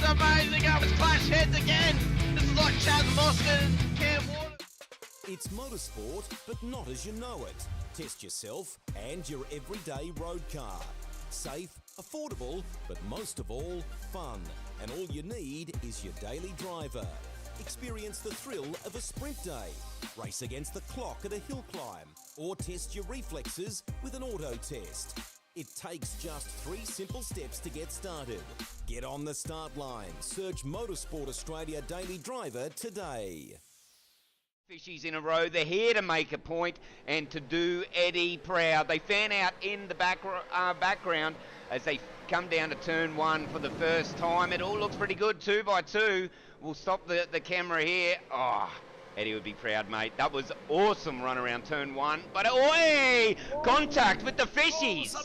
amazing. It was clash heads again. This is like Chaz Moskin and Cam Water. It's motorsport, but not as you know it. Test yourself and your everyday road car. Safe, affordable, but most of all, fun. And all you need is your daily driver. Experience the thrill of a sprint day. Race against the clock at a hill climb. Or test your reflexes with an auto test. It takes just 3 simple steps to get started. Get on the start line. Search Motorsport Australia Daily Driver today. Fishies in a row. They're here to make a point and to do Eddie proud. They fan out in the background as they come down to turn 1 for the first time. It all looks pretty good, 2 by 2. We'll stop the camera here. Oh, Eddie would be proud, mate. That was awesome run around turn 1. But, oi! Contact with the fishies.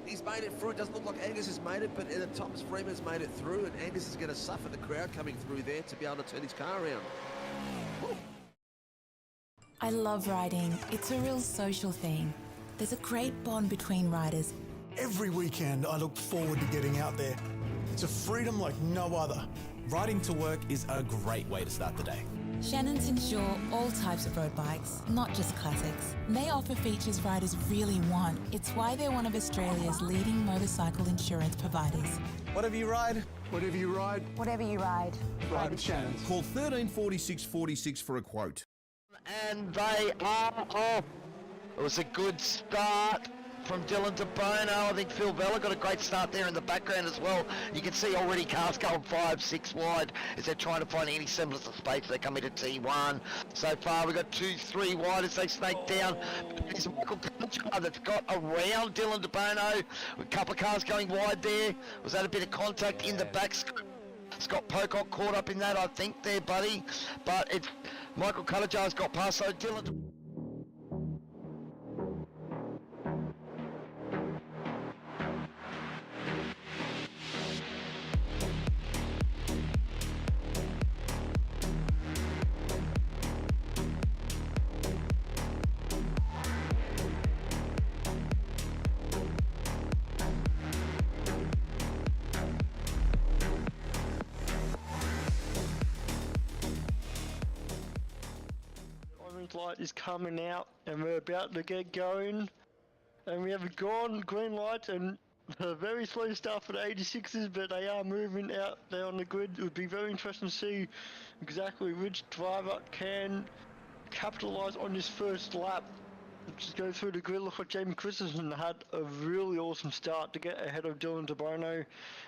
He's made it through. It doesn't look like Angus has made it, but Thomas Freeman's made it through, and Angus is going to suffer the crowd coming through there to be able to turn his car around. I love riding. It's a real social thing. There's a great bond between riders. Every weekend I look forward to getting out there. It's a freedom like no other. Riding to work is a great way to start the day. Shannon's insure all types of road bikes, not just classics. They offer features riders really want. It's why they're one of Australia's leading motorcycle insurance providers. Whatever you ride, whatever you ride, Whatever you ride. ride with Shannon's. Call 134646 for a quote. And they are off. It was a good start from Dylan De Bono. I think Phil Vella got a great start there in the background as well. You can see already cars going 5, 6 wide as they're trying to find any semblance of space. They come into T1. So far we've got 2, 3 wide as they snake down. It's Michael Pelcher that's got around Dylan De Bono. A couple of cars going wide there. Was that a bit of contact in the back? Scott Pocock caught up in that, I think, there, buddy. But it's Michael Cullajar's got past, so Dylan. Light is coming out and we're about to get going, and we have a green light and a very slow start for the 86s, but they are moving out there on the grid. It would be very interesting to see exactly which driver can capitalise on this first lap. Just go through the grid. Look like Jamie Christensen had a really awesome start to get ahead of Dylan De Bono,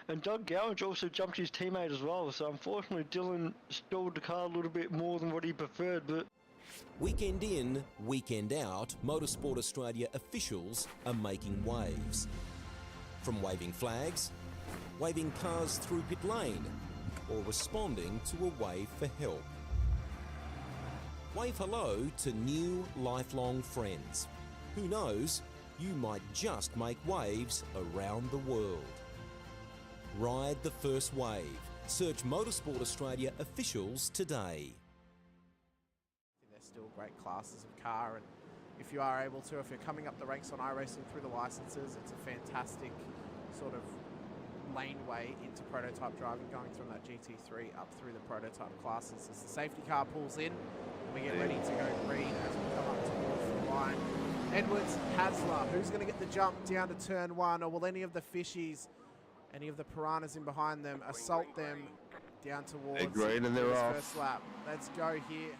and Doug Gowage also jumped his teammate as well, so unfortunately Dylan stalled the car a little bit more than what he preferred. But Weekend in, weekend out, Motorsport Australia officials are making waves. From waving flags, waving cars through pit lane, or responding to a wave for help. Wave hello to new lifelong friends. Who knows, you might just make waves around the world. Ride the first wave. Search Motorsport Australia officials today. Still great classes of car, and if you are able to, if you're coming up the ranks on iRacing through the licenses, it's a fantastic sort of laneway into prototype driving, going from that GT3 up through the prototype classes. As the safety car pulls in, we get ready to go green as we come up towards the line. Edwards, Hasler, who's going to get the jump down to turn 1, or will any of the fishies, any of the piranhas in behind them, assault them down towards green and they're this off. first lap? Let's go here.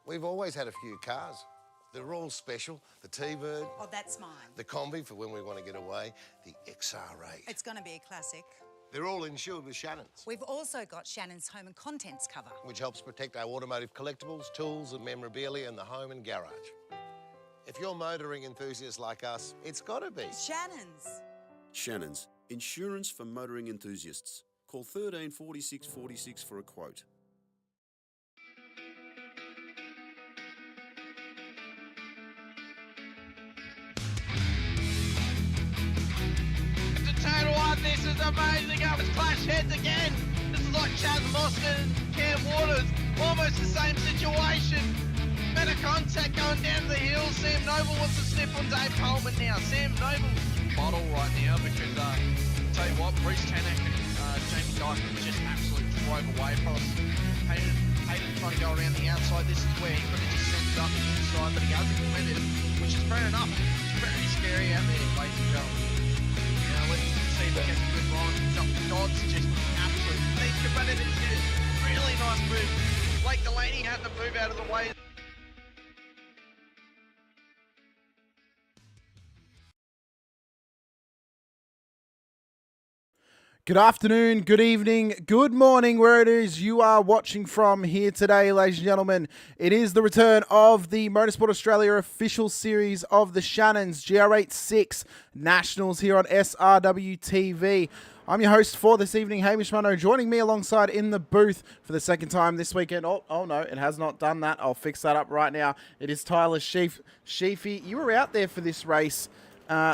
We've always had a few cars. They're all special. The T-Bird. Oh, that's mine. The Combi for when we want to get away. The XR8. It's going to be a classic. They're all insured with Shannon's. We've also got Shannon's home and contents cover, which helps protect our automotive collectibles, tools and memorabilia in the home and garage. If you're motoring enthusiasts like us, it's got to be Shannon's. Shannon's, insurance for motoring enthusiasts. Call 134646 for a quote. This is amazing. It was clash heads again. This is like Chaz Moskin and Cam Waters. Almost the same situation. Better contact going down the hill. Sam Noble wants to snip on Dave Coleman now. Sam Noble's bottle right now because tell you what, Bruce Tanak and Jamie Dyson just absolutely drove away from us. Hayden trying to go around the outside. This is where he could have just sent it up the inside, but he hasn't committed, which is fair enough. It's very scary out there, ladies and gentlemen. Let's see if we get a good run. Dodd's just absolutely think about it. It's a really nice move. Blake Delaney had to move out of the way. Good afternoon, good evening, good morning, where it is you are watching from here today, ladies and gentlemen. It is the return of the Motorsport Australia official series of the Shannons GR86 Nationals here on SRWtv. I'm your host for this evening, Hamish Munro, joining me alongside in the booth for the second time this weekend. Oh no, it has not done that. I'll fix that up right now. It is Tyler Sheaf. Sheafy, you were out there for this race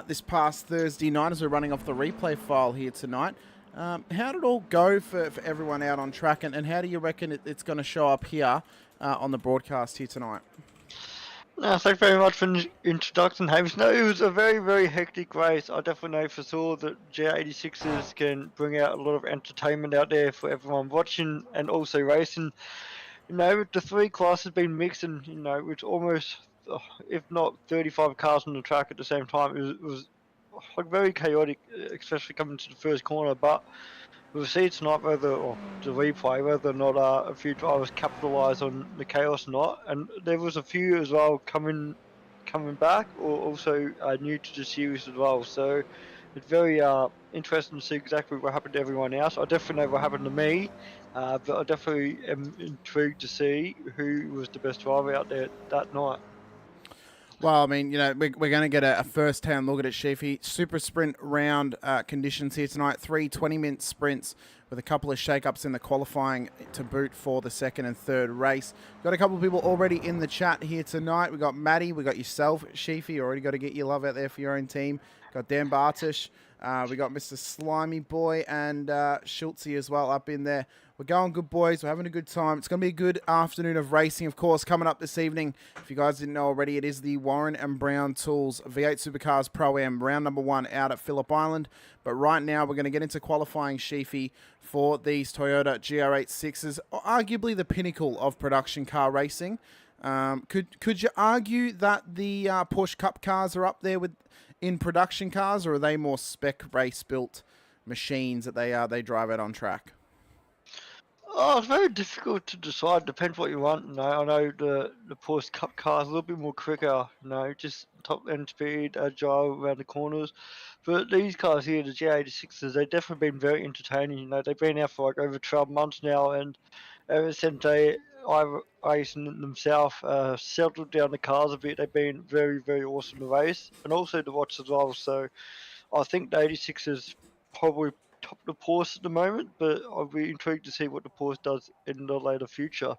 this past Thursday night as we're running off the replay file here tonight. How did it all go for everyone out on track, and how do you reckon it's going to show up here on the broadcast here tonight? No, thanks very much for the introduction, Hamish. No, it was a very, very hectic race. I definitely know for sure that GR86s can bring out a lot of entertainment out there for everyone watching and also racing. You know, the three classes being mixed, and you know, it's almost, if not 35 cars on the track at the same time. It was like very chaotic, especially coming to the first corner, but we'll see tonight whether, or the replay, whether or not a few drivers capitalise on the chaos or not. And there was a few as well coming back, or also new to the series as well. So it's very interesting to see exactly what happened to everyone else. I definitely know what happened to me, but I definitely am intrigued to see who was the best driver out there that night. Well, I mean, you know, we're going to get a first-hand look at it, Sheafy. Super sprint round conditions here tonight. 3 20-minute sprints with a couple of shake-ups in the qualifying to boot for the second and third race. Got a couple of people already in the chat here tonight. We got Maddie, we got yourself, Sheafy. You already got to get your love out there for your own team. Got Dan Bartish. We got Mr. Slimy Boy and Schultzy as well up in there. We're going good, boys. We're having a good time. It's going to be a good afternoon of racing, of course, coming up this evening. If you guys didn't know already, it is the Warren and Brown Tools V8 Supercars Pro-Am round number 1 out at Phillip Island. But right now, we're going to get into qualifying, Sheafy, for these Toyota GR86s, arguably the pinnacle of production car racing. Could you argue that the Porsche Cup cars are up there in production cars, or are they more spec race built machines that they drive out on track? Oh, it's very difficult to decide. Depends what you want. You know, I know the Porsche Cup car is a little bit more quicker. You know, just top end speed, agile around the corners. But these cars here, the GR86s, they've definitely been very entertaining. You know, they've been out for like over 12 months now, and ever since IRacing themselves settled down the cars a bit, they've been very, very awesome to race and also to watch as well. So I think the 86s probably top the Porsche at the moment, but I'll be intrigued to see what the Porsche does in the later future.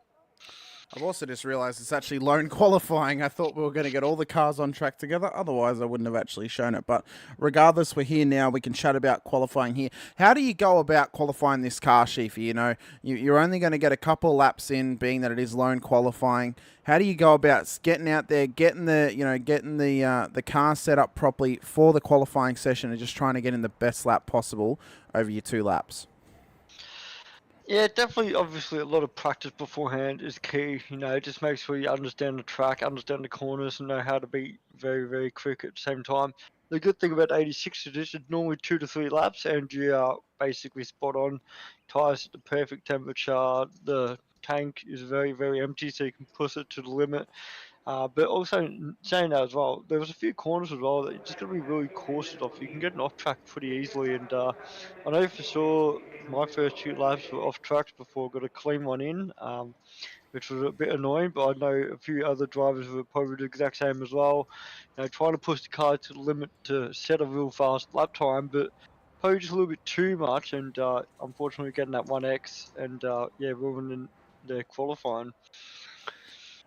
I've also just realised it's actually lone qualifying. I thought we were going to get all the cars on track together. Otherwise, I wouldn't have actually shown it. But regardless, we're here now. We can chat about qualifying here. How do you go about qualifying this car, Sheafy? You know, you're only going to get a couple laps in, being that it is lone qualifying. How do you go about getting out there, getting the car set up properly for the qualifying session, and just trying to get in the best lap possible over your 2 laps? Yeah, definitely. Obviously, a lot of practice beforehand is key. You know, just make sure you understand the track, understand the corners, and know how to be very, very quick at the same time. The good thing about 86 is it's normally 2 to 3 laps, and you are basically spot on. Tires at the perfect temperature. The tank is very, very empty, so you can push it to the limit. But also saying that as well, there was a few corners as well that you just got to be really cautious of. You can get an off track pretty easily, and I know for sure my first 2 laps were off tracks before I got a clean one in, which was a bit annoying. But I know a few other drivers were probably the exact same as well. You know, trying to push the car to the limit to set a real fast lap time, but probably just a little bit too much, and unfortunately getting that 1X and ruining the qualifying.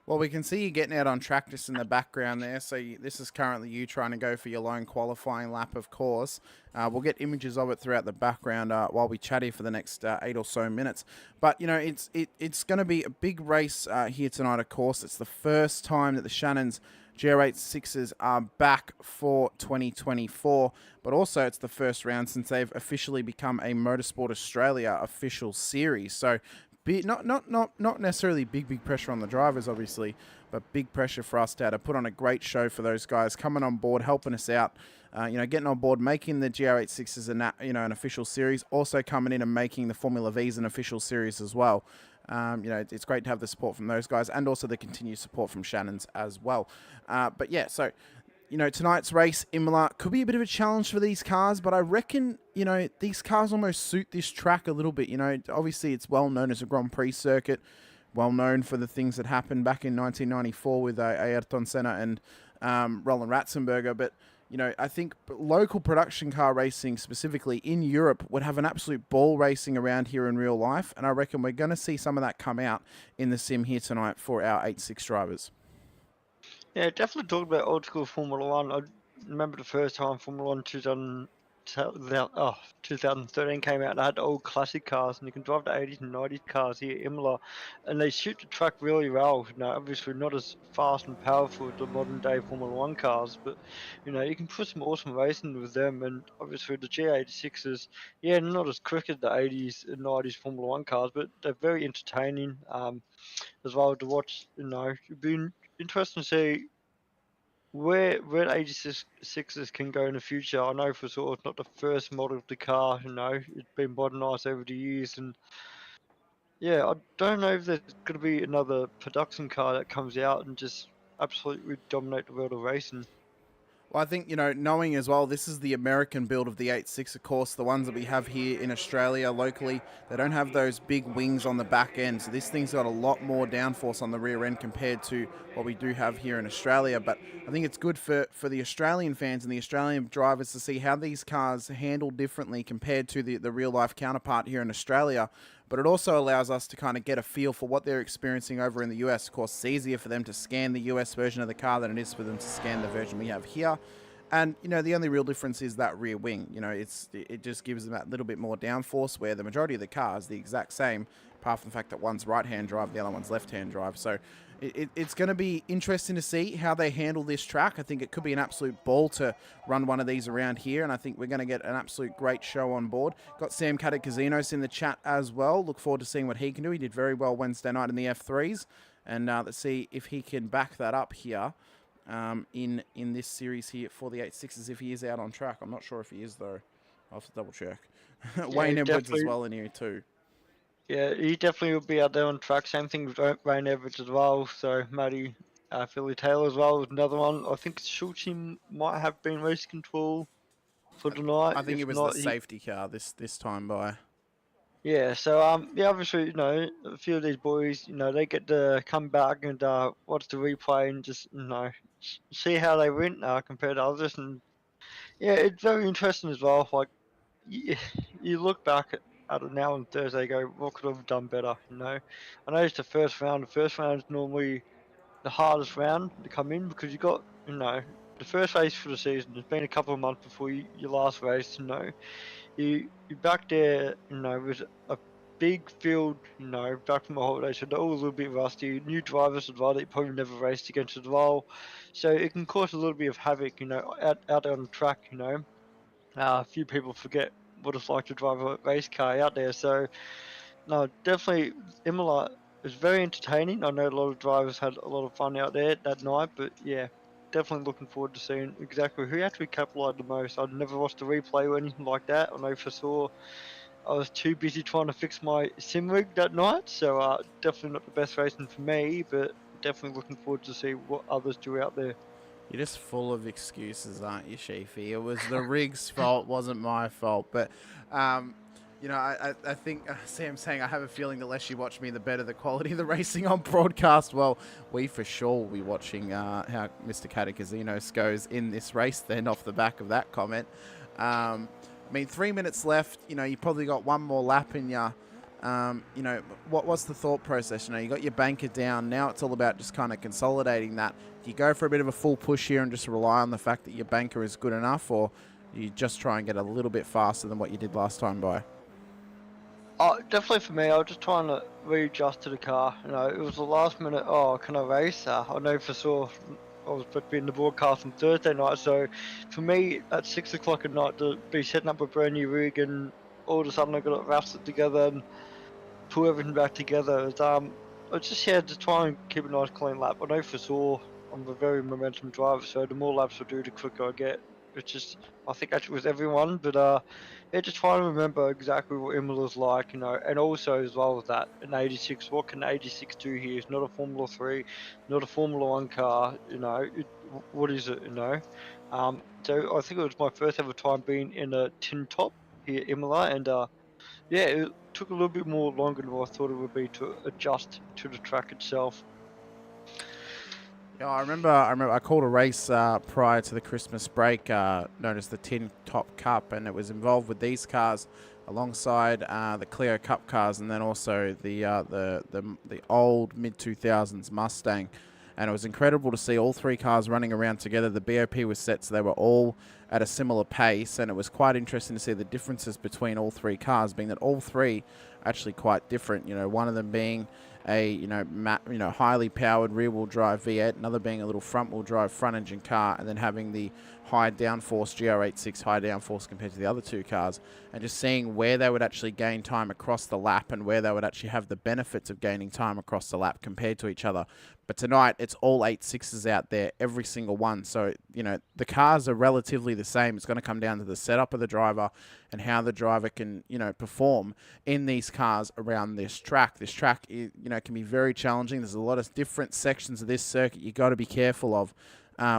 Well, we can see you getting out on track just in the background there. So this is currently you trying to go for your lone qualifying lap, of course. We'll get images of it throughout the background while we chat here for the next 8 or so minutes. But, you know, it's going to be a big race here tonight, of course. It's the first time that the Shannons GR86s are back for 2024, but also it's the first round since they've officially become a Motorsport Australia official series. So not necessarily big pressure on the drivers, obviously, but big pressure for us to put on a great show for those guys coming on board, helping us out, getting on board, making the GR86s an official series, also coming in and making the Formula Vs an official series as well. It's great to have the support from those guys and also the continued support from Shannon's as well. But yeah, so tonight's race, Imola, could be a bit of a challenge for these cars, but I reckon, these cars almost suit this track a little bit. Obviously it's well known as a Grand Prix circuit, well known for the things that happened back in 1994 with Ayrton Senna and Roland Ratzenberger, but I think local production car racing, specifically in Europe, would have an absolute ball racing around here in real life, and I reckon we're going to see some of that come out in the sim here tonight for our 86 drivers. Yeah, definitely talk about old school Formula 1. I remember the first time Formula 1 2013 came out, and I had old classic cars, and you can drive the 80s and 90s cars here at Imola, and they shoot the track really well. Obviously not as fast and powerful as the modern day Formula 1 cars, but you can put some awesome racing with them. And obviously the G86s, not as quick as the 80s and 90s Formula 1 cars, but they're very entertaining as well to watch. It'd be interesting to see where 86s can go in the future. I know for sure it's not the first model of the car, it's been modernised over the years, and I don't know if there's going to be another production car that comes out and just absolutely dominate the world of racing. Well, I think, knowing as well, this is the American build of the 86, of course. The ones that we have here in Australia locally, they don't have those big wings on the back end. So this thing's got a lot more downforce on the rear end compared to what we do have here in Australia. But I think it's good for the Australian fans and the Australian drivers to see how these cars handle differently compared to the real-life counterpart here in Australia. But it also allows us to kind of get a feel for what they're experiencing over in the US. Of course, it's easier for them to scan the US version of the car than it is for them to scan the version we have here. And, the only real difference is that rear wing. It just gives them that little bit more downforce, where the majority of the car is the exact same, apart from the fact that one's right-hand drive, the other one's left-hand drive. So it's going to be interesting to see how they handle this track. I think it could be an absolute ball to run one of these around here, and I think we're going to get an absolute great show on board. Got Sam Catacasinos in the chat as well. Look forward to seeing what he can do. He did very well Wednesday night in the F3s, and let's see if he can back that up here in this series here for the 86s, if he is out on track. I'm not sure if he is, though. I'll have to double check. Wayne Edwards as well in here too. Yeah, he definitely will be out there on track. Same thing with Wayne Edwards as well. So Matty Philly Taylor as well was another one. I think Schultz might have been race control for tonight. I think it was the safety car this time by. Yeah, so obviously, a few of these boys, they get to come back and watch the replay and just, see how they went compared to others. And it's very interesting as well. Like, you look back at it now on Thursday, go, what could I have done better? I noticed the first round. The first round is normally the hardest round to come in, because you got, the first race for the season. It's been a couple of months before your last race. You're back there, with a big field, back from a holiday, so they're all a little bit rusty. New drivers as well that you probably never raced against as well, so it can cause a little bit of havoc, out on the track. A few people forget what it's like to drive a race car out there. So, no, definitely Imola is very entertaining. I know a lot of drivers had a lot of fun out there that night, but definitely looking forward to seeing exactly who actually capitalised the most. I'd never watched a replay or anything like that. I know for sure I was too busy trying to fix my sim rig that night, so definitely not the best racing for me, but definitely looking forward to see what others do out there. You're just full of excuses, aren't you, Sheafy? It was the rig's fault, wasn't my fault. But, I think Sam's saying, I have a feeling the less you watch me, the better the quality of the racing on broadcast. Well, we for sure will be watching how Mr. Catacasinos goes in this race then off the back of that comment. 3 minutes left. You probably got one more lap in you. What's the thought process? You got your banker down. Now it's all about just kind of consolidating that. Do you go for a bit of a full push here and just rely on the fact that your banker is good enough, or do you just try and get a little bit faster than what you did last time by? Definitely for me, I was just trying to readjust to the car. It was the last minute, can I race? I know for sure I was supposed to be in the broadcast on Thursday night. So for me, at 6 o'clock at night to be setting up a brand new rig, and all of a sudden I got to wrap it together and pull everything back together. I just had to try and keep a nice clean lap. I know for sure I'm a very momentum driver, so the more laps I do, the quicker I get. It's just, I think that's with everyone, but yeah, just trying to remember exactly what Imola's like, and also as well as that, an 86, what can 86 do here? It's not a Formula 3, not a Formula 1 car, what is it, So I think it was my first ever time being in a tin top here at Imola, and yeah, it took a little bit more longer than I thought it would be to adjust to the track itself. Yeah, I remember I called a race prior to the Christmas break known as the Tin Top Cup, and it was involved with these cars alongside the Clio Cup cars, and then also the old mid-2000s Mustang. And it was incredible to see all three cars running around together. The BOP was set so they were all at a similar pace, and it was quite interesting to see the differences between all three cars, being that all three are actually quite different. One of them being a highly powered rear-wheel drive V8, another being a little front-wheel drive front-engine car, and then having the high downforce GR86 high downforce compared to the other two cars, and just seeing where they would actually gain time across the lap and where they would actually have the benefits of gaining time across the lap compared to each other. But tonight, it's all 86s out there, every single one. So, the cars are relatively the same. It's going to come down to the setup of the driver and how the driver can, perform in these cars around this track. This track, can be very challenging. There's a lot of different sections of this circuit you've got to be careful of.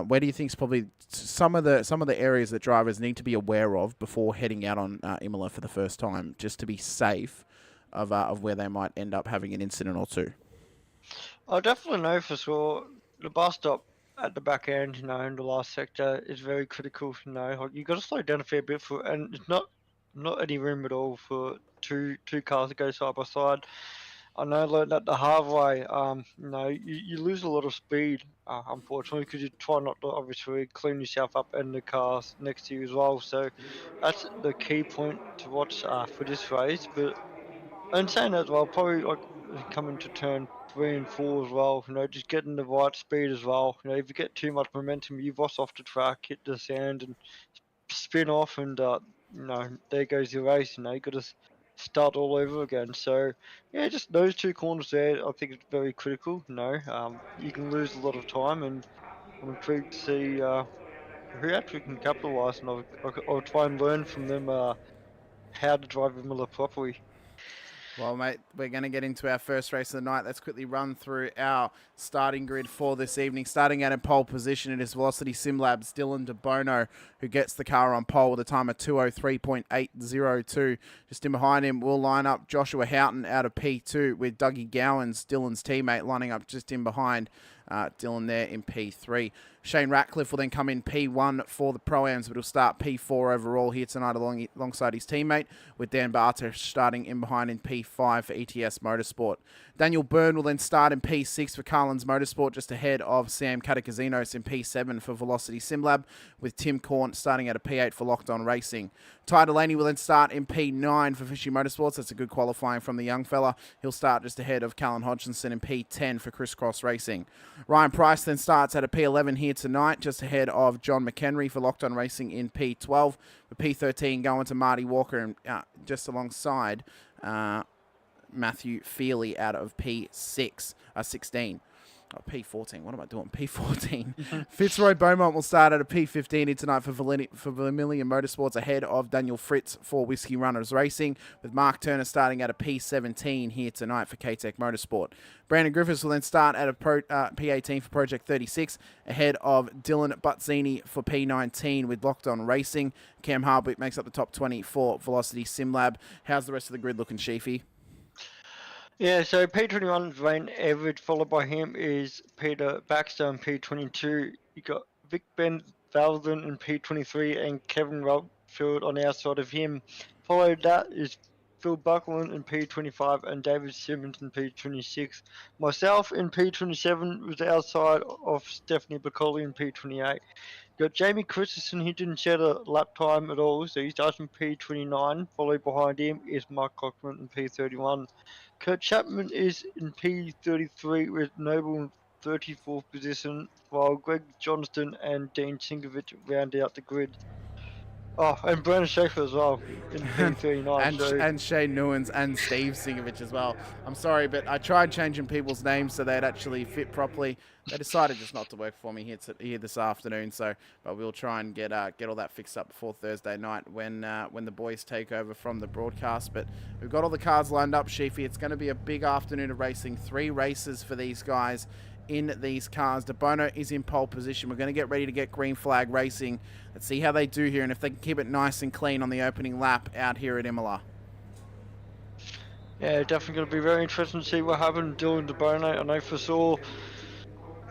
Where do you think is probably some of the areas that drivers need to be aware of before heading out on Imola for the first time, just to be safe of where they might end up having an incident or two? I definitely know for sure the bus stop at the back end, in the last sector is very critical. You got to slow down a fair bit and it's not any room at all for two cars to go side by side. I know I learned that the hard way. You lose a lot of speed, unfortunately, because you try not to obviously clean yourself up and the cars next to you as well. So that's the key point to watch for this race. But and saying that as well, probably like coming to turn 3 and 4 as well. Just getting the right speed as well. If you get too much momentum, you boss off the track, hit the sand, and spin off, and there goes your race. You got to start all over again. So yeah, just those two corners there, I think it's very critical. You can lose a lot of time, and I'm intrigued to see who actually can capitalise, and I'll try and learn from them how to drive Imola properly. Well, mate, we're going to get into our first race of the night. Let's quickly run through our starting grid for this evening. Starting out in pole position, it is Velocity SimLab's Dylan De Bono, who gets the car on pole with a time of 2:03.802. Just in behind him, we'll line up Joshua Houghton out of P2 with Dougie Gowans, Dylan's teammate, lining up just in behind Dylan there in P3. Shane Ratcliffe will then come in P1 for the Pro-Ams, but he'll start P4 overall here tonight alongside his teammate, with Dan Barter starting in behind in P5 for ETS Motorsport. Daniel Byrne will then start in P6 for Carlin's Motorsport, just ahead of Sam Katakazinos in P7 for Velocity SimLab, with Tim Corn starting at a P8 for Locked On Racing. Ty Delaney will then start in P9 for Fishy Motorsports. That's a good qualifying from the young fella. He'll start just ahead of Callan Hodgkinson in P10 for Crisscross Racing. Ryan Price then starts at a P11 here tonight, just ahead of John McHenry for Locked On Racing in P12, with P13 going to Marty Walker and just alongside Matthew Feely out of P16. Oh, P14. What am I doing? P14. Fitzroy Beaumont will start at a P15 here tonight for Vermilion Motorsports, ahead of Daniel Fritz for Whiskey Runners Racing, with Mark Turner starting at a P17 here tonight for K-Tech Motorsport. Brandon Griffiths will then start at a P18 for Project 36, ahead of Dylan Butzini for P19 with Locked On Racing. Cam Hardwick makes up the top 20 for Velocity SimLab. How's the rest of the grid looking, Sheafy? Yeah, so P21 is Wayne Everett, followed by him is Peter Baxter in P22. You got Vic Ben Valden in P23 and Kevin Rutfield on the outside of him. Followed that is Phil Buckland in P25 and David Simmons in P26. Myself in P27 was outside of Stephanie Bacoli in P28. Got Jamie Christensen, he didn't shed a lap time at all, so he starts in P29. Followed behind him is Mark Cochran in P31. Kurt Chapman is in P33 with Noble 34th position, while Greg Johnston and Dean Sinkovich round out the grid. Oh, and Brandon Schaefer as well in P39. and Shane Newens and Steve Singovich as well. I'm sorry, but I tried changing people's names so they'd actually fit properly. They decided just not to work for me here this afternoon. But we'll try and get all that fixed up before Thursday night when the boys take over from the broadcast. But we've got all the cars lined up, Sheafy. It's going to be a big afternoon of racing. 3 races for these guys in these cars. De Bono is in pole position. We're going to get ready to get green flag racing. Let's see how they do here and if they can keep it nice and clean on the opening lap out here at Imola. Yeah, definitely going to be very interesting to see what happened. Dylan De Bono, I know for sure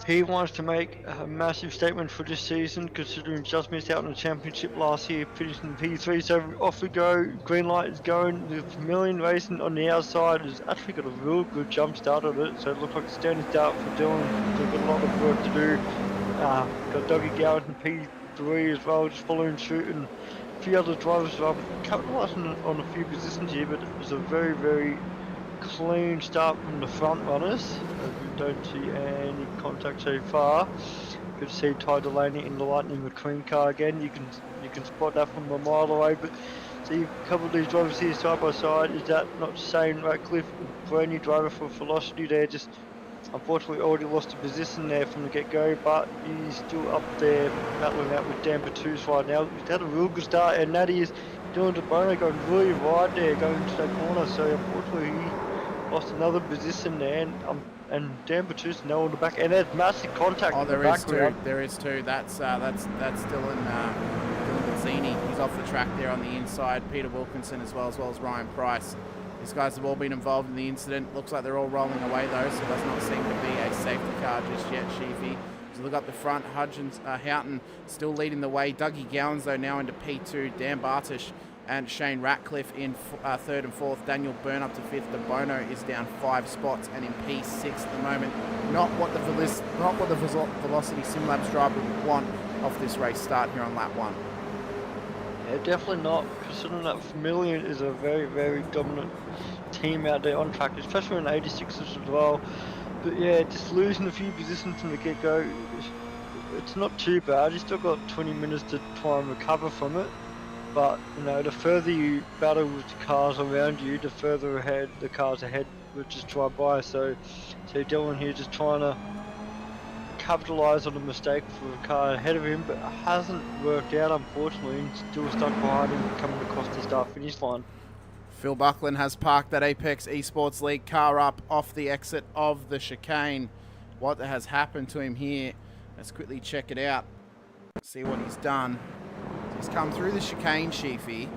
he wants to make a massive statement for this season, considering he just missed out on the championship last year, finishing P3. So off we go. Green light is going. The Vermilion Racing on the outside has actually got a real good jump start on it. So it looks like a standing start for Dylan. They've got a lot of work to do. Got Dougie Goward in P3 as well, just following suit, and a few other drivers as well. Capitalising on a few positions here, but it was a very, very clean start from the front runners. We don't see any contact so far. Good to see Ty Delaney in the Lightning McQueen car again. You can spot that from a mile away, but see a couple of these drivers here side by side. Is that not Shane Ratcliffe, brand new driver for Velocity there? Just unfortunately already lost a position there from the get-go, but he's still up there battling out with Dan Bertuz right now. He's had a real good start, and that is Dylan De Bono going really wide there, going into that corner. So unfortunately he lost another position there, and Dan Bertuz now on the back, and there's massive contact. Oh, there is two. There is two. That's Dylan Bazzini. He's off the track there on the inside. Peter Wilkinson as well as Ryan Price. These guys have all been involved in the incident. Looks like they're all rolling away though, so it does not seem to be a safety car just yet, Sheafy. As you look up the front, Houghton still leading the way. Dougie Gowans though now into P2. Dan Bartish and Shane Ratcliffe in 3rd and 4th. Daniel Byrne up to 5th. De Bono is down 5 spots and in P6 at the moment. Not what the Velocity Simlabs driver would want off this race start here on lap 1. Yeah, definitely not, considering that Vermilion is a very, very dominant team out there on track, especially in 86s as well. But yeah, just losing a few positions from the get-go, it's not too bad. You still got 20 minutes to try and recover from it. But, you know, the further you battle with the cars around you, the further ahead the cars ahead will just drive by. So Dylan here just trying to capitalise on the mistake for the car ahead of him, but it hasn't worked out, unfortunately, and still stuck behind him coming across the start-finish line. Phil Buckland has parked that Apex Esports League car up off the exit of the chicane. What has happened to him here? Let's quickly check it out. See what he's done. He's come through the chicane, Sheafy.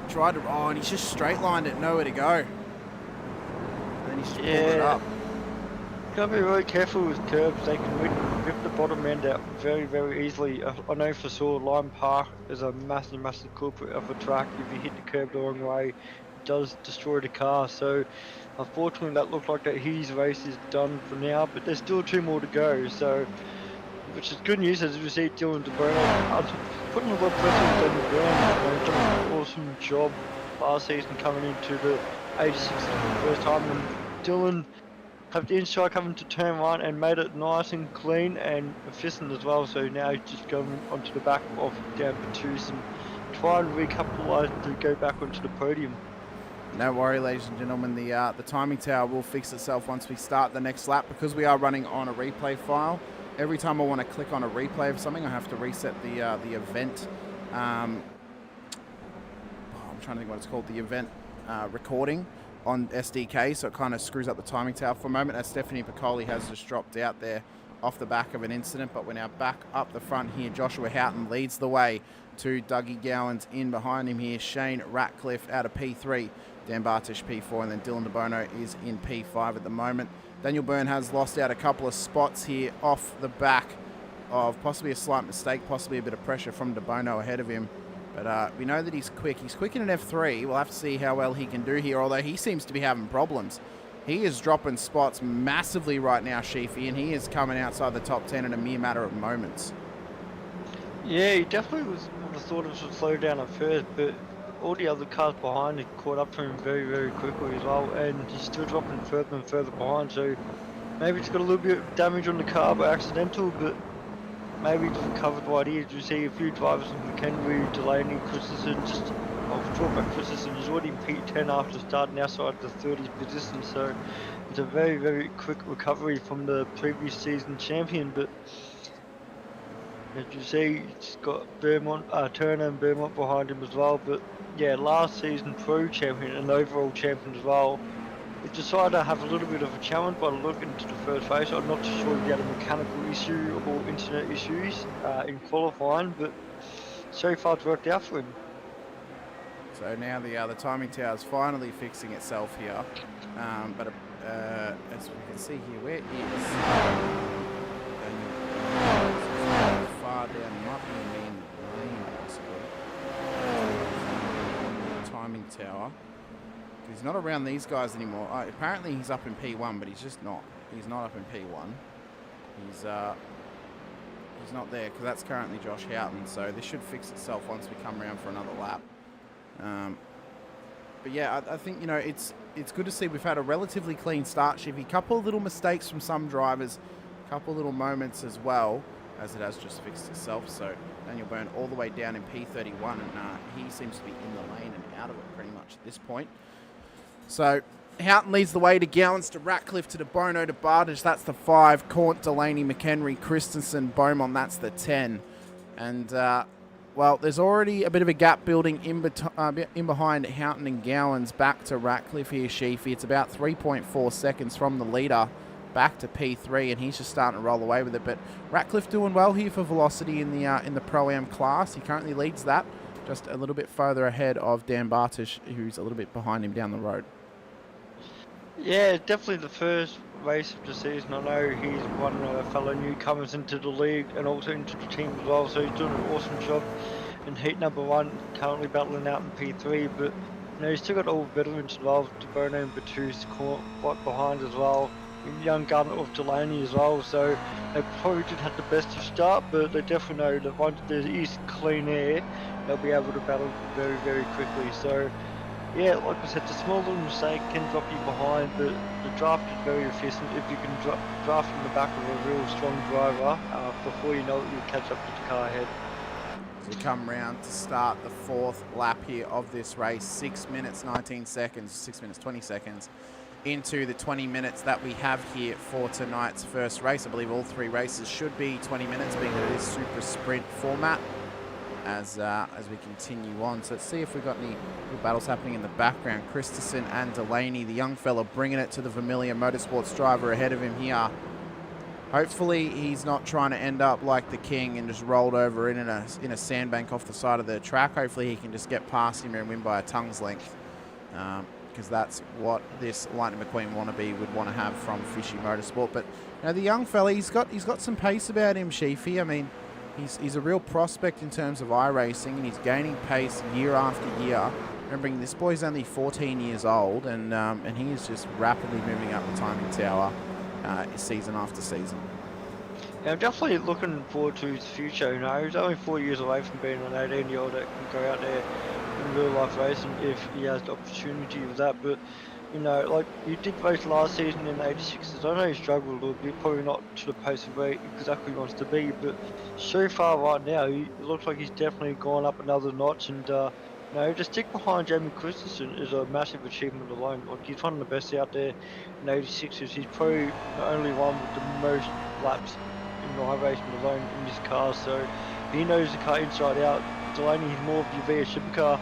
Tried to, and he's just straight lined it, nowhere to go. And then he's just pulled it up. Gotta be really careful with curbs. They can rip the bottom end out very, very easily. I know for sure Lime Park is a massive, massive culprit of a track. If you hit the curb the wrong way, it does destroy the car. So unfortunately that looked like that his race is done for now, but there's still 2 more to go. So, which is good news, as we see Dylan De Bono putting a lot of pressure on Daniel Byrne. Done an awesome job last season coming into the 86 for the first time, and Dylan have the inside coming to turn right and made it nice and clean and efficient as well. So now he's just going onto the back of Dan Bertuz and try and recapitalise to go back onto the podium. No worry, ladies and gentlemen, the timing tower will fix itself once we start the next lap, because we are running on a replay file. Every time I want to click on a replay of something, I have to reset the event. I'm trying to think what it's called, the event recording on SDK, so it kind of screws up the timing tower for a moment, as Stephanie Piccoli has just dropped out there off the back of an incident. But we're now back up the front here. Joshua Houghton leads the way to Dougie Gowans in behind him here. Shane Ratcliffe out of P3, Dan Bartish P4, and then Dylan De Bono is in P5 at the moment. Daniel Byrne has lost out a couple of spots here off the back of possibly a slight mistake, possibly a bit of pressure from De Bono ahead of him. But we know that he's quick. He's quick in an F3. We'll have to see how well he can do here, although he seems to be having problems. He is dropping spots massively right now, Sheafy, and he is coming outside the top 10 in a mere matter of moments. Yeah, he definitely would have thought it would slow down at first, but all the other cars behind had caught up to him very, very quickly as well, and he's still dropping further and further behind. So maybe it's got a little bit of damage on the car by accidental, but maybe it's recovered what it is. You see a few drivers in McHenry, Delaney, Christensen, I'll talk about Christensen. He's already in P10 after starting outside the 30th position, so it's a very, very quick recovery from the previous season champion. But as you see, it's got Turner and Beaumont behind him as well. But yeah, last season pro champion and overall champion as well. He decided to have a little bit of a challenge by looking into the first race. I'm not too sure if he had a mechanical issue or internet issues in qualifying, but so far it's worked out for him. So now the timing tower is finally fixing itself here, but as we can see here, where is far down, might be in the main lane possibly. Timing tower. He's not around these guys anymore. Apparently he's up in P1, but he's just not. He's not up in P1. He's not there because that's currently Josh Houghton. So this should fix itself once we come around for another lap. But yeah, I think, you know, it's good to see we've had a relatively clean start, Shivy. A couple of little mistakes from some drivers, a couple of little moments as well, as it has just fixed itself. So Daniel Byrne all the way down in P31, and he seems to be in the lane and out of it pretty much at this point. So Houghton leads the way to Gowans, to Ratcliffe, to De Bono, to Bartage. That's the 5. Cornt, Delaney, McHenry, Christensen, Beaumont. That's the 10. And well, there's already a bit of a gap building in behind Houghton and Gowans back to Ratcliffe here, Sheafy. It's about 3.4 seconds from the leader back to P3, and he's just starting to roll away with it. But Ratcliffe doing well here for velocity in the Pro-Am class. He currently leads that, just a little bit further ahead of Dan Bartish, who's a little bit behind him down the road. Yeah, definitely the first race of the season. I know he's one of our fellow newcomers into the league and also into the team as well, so he's doing an awesome job in heat number 1, currently battling out in P3, but you know, he's still got all veterans involved, De Bono and Batus quite behind as well, young gun of Delaney as well, so they probably didn't have the best of start, but they definitely know that once there is clean air, they'll be able to battle very, very quickly. So yeah, like I said, the small little mistake can drop you behind, but the draft is very efficient. If you can draft in the back of a real strong driver, before you know it, you'll catch up to the car ahead. As we come round to start the 4th lap here of this race, 6 minutes 19 seconds, 6 minutes 20 seconds into the 20 minutes that we have here for tonight's first race. I believe all 3 races should be 20 minutes, being that it is super sprint format. As we continue on. So let's see if we've got any good battles happening in the background. Christensen and Delaney, the young fella, bringing it to the Vermilion Motorsports driver ahead of him here. Hopefully he's not trying to end up like the king and just rolled over in a sandbank off the side of the track. Hopefully he can just get past him and win by a tongue's length, because that's what this Lightning McQueen wannabe would want to have from Fishy Motorsport. But you know, the young fella, he's got some pace about him, Sheafy. I mean, He's a real prospect in terms of iRacing, and he's gaining pace year after year. Remembering this boy's only 14 years old, and he is just rapidly moving up the timing tower season after season. Yeah, I'm definitely looking forward to his future. You know, he's only 4 years away from being an 18-year-old that can go out there in real life racing if he has the opportunity of that. But you know, like you did race last season in the 86s. I know he struggled a little bit, probably not to the pace of where he exactly wants to be, but so far right now, it looks like he's definitely gone up another notch. And you know, to stick behind Jamie Christensen is a massive achievement alone. Like, he's one of the best out there in 86s. He's probably the only one with the most laps in iRacing alone in this car, so he knows the car inside out. Delaney is more of your V8 supercar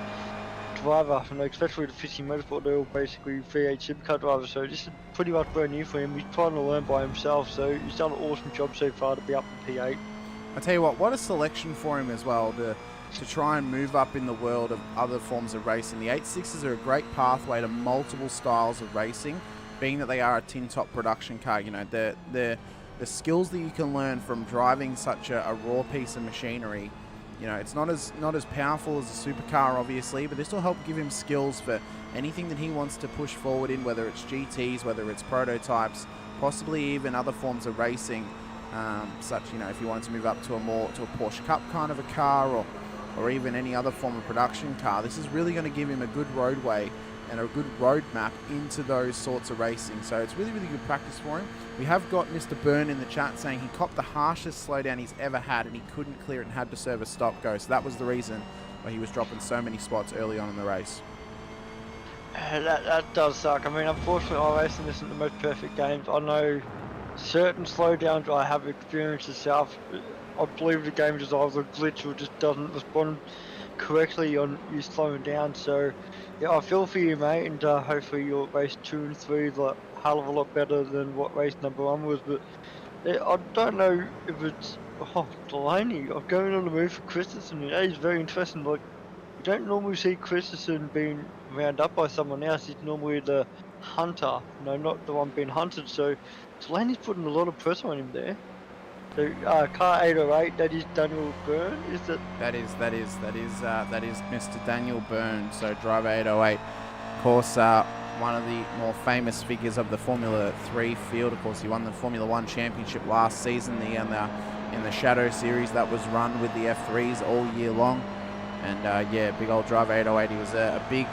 driver, you know, especially the Fishy Motorsport, they're all basically V8 supercar drivers, so this is pretty much brand new for him. He's trying to learn by himself, so he's done an awesome job so far to be up in P8. I tell you what a selection for him as well to try and move up in the world of other forms of racing. The 86s are a great pathway to multiple styles of racing, being that they are a tin top production car. You know, the skills that you can learn from driving such a raw piece of machinery. You know, it's not as powerful as a supercar, obviously, but this will help give him skills for anything that he wants to push forward in, whether it's GTs, whether it's prototypes, possibly even other forms of racing, such, you know, if he wanted to move up to a Porsche Cup kind of a car, or even any other form of production car. This is really going to give him a good roadway and a good roadmap into those sorts of racing. So it's really, really good practice for him. We have got Mr. Byrne in the chat saying he copped the harshest slowdown he's ever had and he couldn't clear it and had to serve a stop-go. So that was the reason why he was dropping so many spots early on in the race. That does suck. I mean, unfortunately, iRacing isn't the most perfect game. I know certain slowdowns I have experienced myself. I believe the game is either a glitch or just doesn't respond correctly on you slowing down. So, yeah, I feel for you, mate, and hopefully your race 2 and 3 is a hell of a lot better than what race number 1 was. But I don't know if it's Delaney. I'm going on the move for Christensen. That is very interesting. Like, you don't normally see Christensen being round up by someone else. He's normally the hunter, not the one being hunted. So Delaney's putting a lot of pressure on him there. So car 808, that is Daniel Byrne, is it? That is Mr. Daniel Byrne. So driver 808, of course, one of the more famous figures of the Formula 3 field. Of course, he won the Formula 1 championship last season in the Shadow Series that was run with the F3s all year long. And yeah, big old driver 808. He was a big